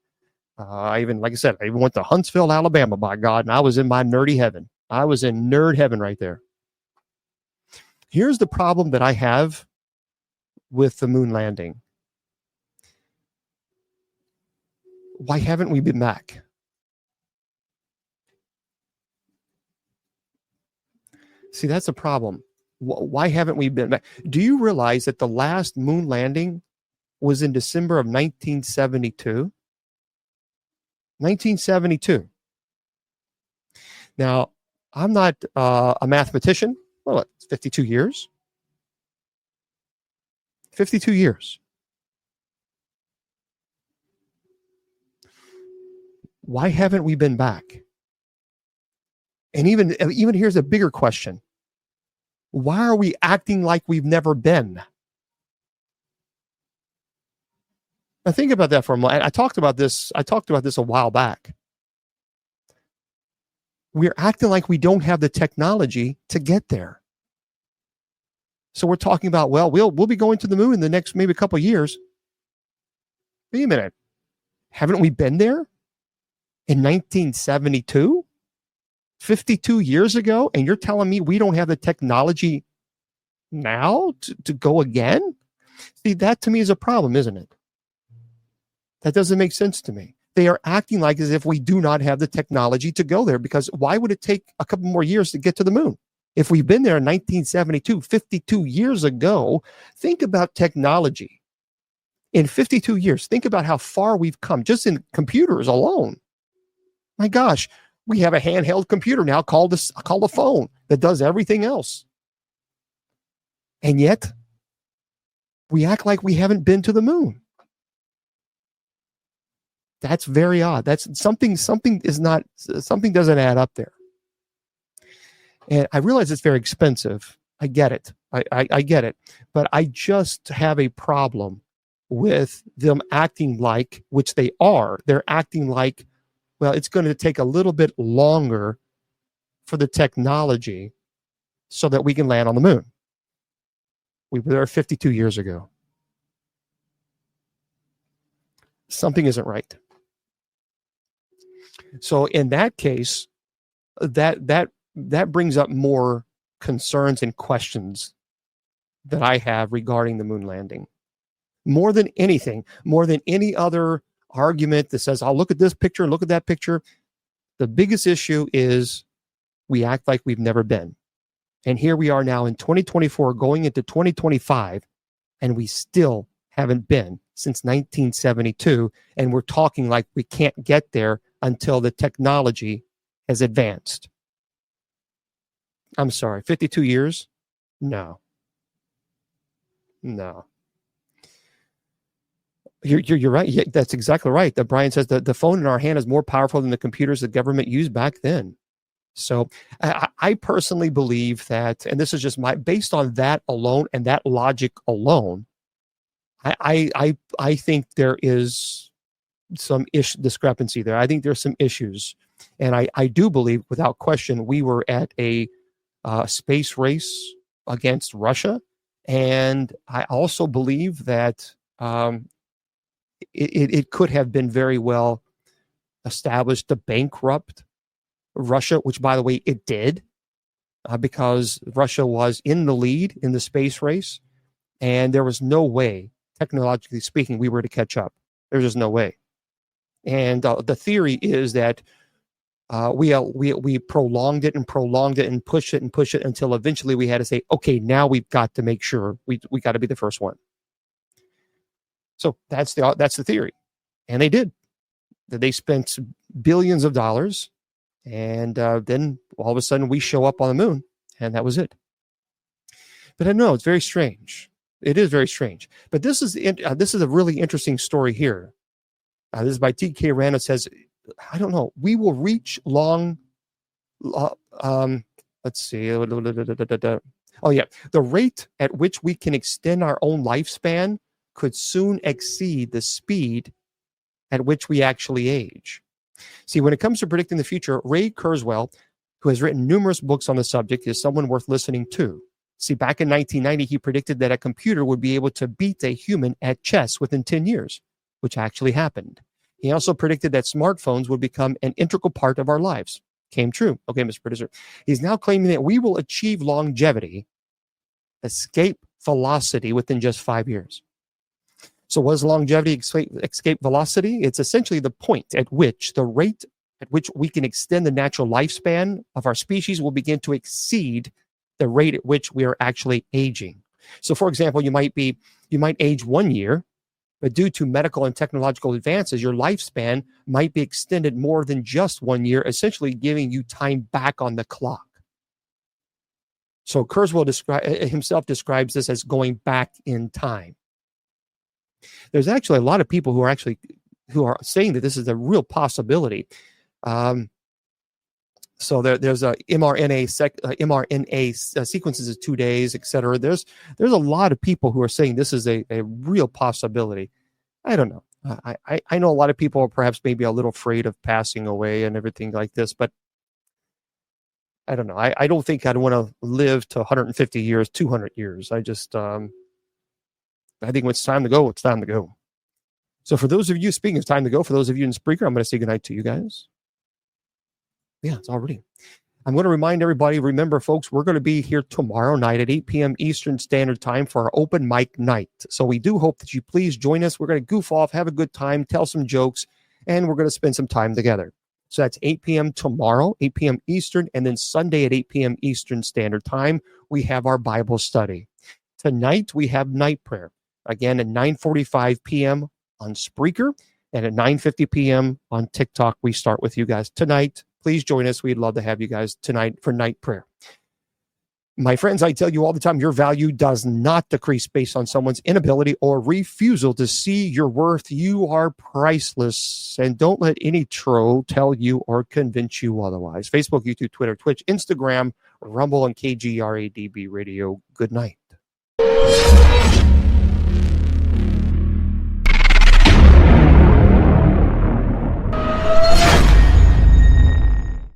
I even went to Huntsville, Alabama, by God, and I was in my nerdy heaven. I was in nerd heaven right there. Here's the problem that I have with the moon landing. Why haven't we been back? See, that's a problem. Why haven't we been back? Do you realize that the last moon landing was in December of 1972? 1972. Now, I'm not a mathematician. Well, it's 52 years. 52 years. Why haven't we been back? And even here's a bigger question. Why are we acting like we've never been? Now think about that for a moment. I talked about this a while back. We're acting like we don't have the technology to get there. So we're talking about, well, we'll be going to the moon in the next maybe a couple of years. Wait a minute. Haven't we been there in 1972? 52 years ago? And you're telling me we don't have the technology now to go again? See, that to me is a problem, isn't it? That doesn't make sense to me. They are acting like as if we do not have the technology to go there, because why would it take a couple more years to get to the moon? If we've been there in 1972, 52 years ago, think about technology. In 52 years, think about how far we've come just in computers alone. My gosh, we have a handheld computer now called a phone that does everything else. And yet, we act like we haven't been to the moon. That's very odd. That's something doesn't add up there. And I realize it's very expensive. I get it. I get it. But I just have a problem with them acting like, which they are, they're acting like, well, it's going to take a little bit longer for the technology so that we can land on the moon. We were there 52 years ago. Something isn't right. So in that case, that brings up more concerns and questions that I have regarding the moon landing. More than anything, more than any other argument that says, I'll look at this picture and look at that picture. The biggest issue is we act like we've never been. And here we are now in 2024 going into 2025, and we still haven't been since 1972. And we're talking like we can't get there until the technology has advanced. I'm sorry, 52 years? No. You're right. Yeah, that's exactly right. That Brian says that the phone in our hand is more powerful than the computers the government used back then. So I personally believe that, and this is just based on that alone and that logic alone, I think there is some discrepancy there. I think there's some issues, and I do believe, without question, we were at a space race against Russia, and I also believe that it could have been very well established to bankrupt Russia, which, by the way, it did, because Russia was in the lead in the space race, and there was no way, technologically speaking, we were to catch up. There's just no way. And the theory is that we prolonged it and pushed it until eventually we had to say, okay, now we've got to make sure we got to be the first one. So that's the theory, and they did. They spent billions of dollars. And then all of a sudden we show up on the moon, and that was it. But I know it's very strange. It is very strange. But this is a really interesting story here. This is by T.K. Rand. It says, I don't know, we will reach let's see. Oh, yeah. The rate at which we can extend our own lifespan could soon exceed the speed at which we actually age. See, when it comes to predicting the future, Ray Kurzweil, who has written numerous books on the subject, is someone worth listening to. See, back in 1990, he predicted that a computer would be able to beat a human at chess within 10 years, which actually happened. He also predicted that smartphones would become an integral part of our lives. Came true. Okay, Mr. Producer. He's now claiming that we will achieve longevity, escape velocity within just 5 years. So what is longevity, escape velocity? It's essentially the point at which the rate at which we can extend the natural lifespan of our species will begin to exceed the rate at which we are actually aging. So, for example, you might age 1 year, but due to medical and technological advances, your lifespan might be extended more than just 1 year, essentially giving you time back on the clock. So Kurzweil himself describes this as going back in time. There's actually a lot of people who are saying that this is a real possibility. So there's a mRNA sequences is 2 days, etc. There's a lot of people who are saying this is a real possibility. I don't know. I know a lot of people are perhaps maybe a little afraid of passing away and everything like this, but I don't know. I don't think I'd want to live to 150 years, 200 years. I think when it's time to go, it's time to go. So for those of you, speaking of time to go, for those of you in Spreaker, I'm going to say goodnight to you guys. Yeah, it's already. I'm going to remind everybody, remember, folks, we're going to be here tomorrow night at 8 p.m. Eastern Standard Time for our open mic night. So we do hope that you please join us. We're going to goof off, have a good time, tell some jokes, and we're going to spend some time together. So that's 8 p.m. tomorrow, 8 p.m. Eastern, and then Sunday at 8 p.m. Eastern Standard Time, we have our Bible study. Tonight, we have night prayer. Again, at 9:45 p.m. on Spreaker, and at 9:50 p.m. on TikTok, we start with you guys tonight. Please join us. We'd love to have you guys tonight for night prayer. My friends, I tell you all the time, your value does not decrease based on someone's inability or refusal to see your worth. You are priceless, and don't let any troll tell you or convince you otherwise. Facebook, YouTube, Twitter, Twitch, Instagram, Rumble, and KGRADB Radio. Good night.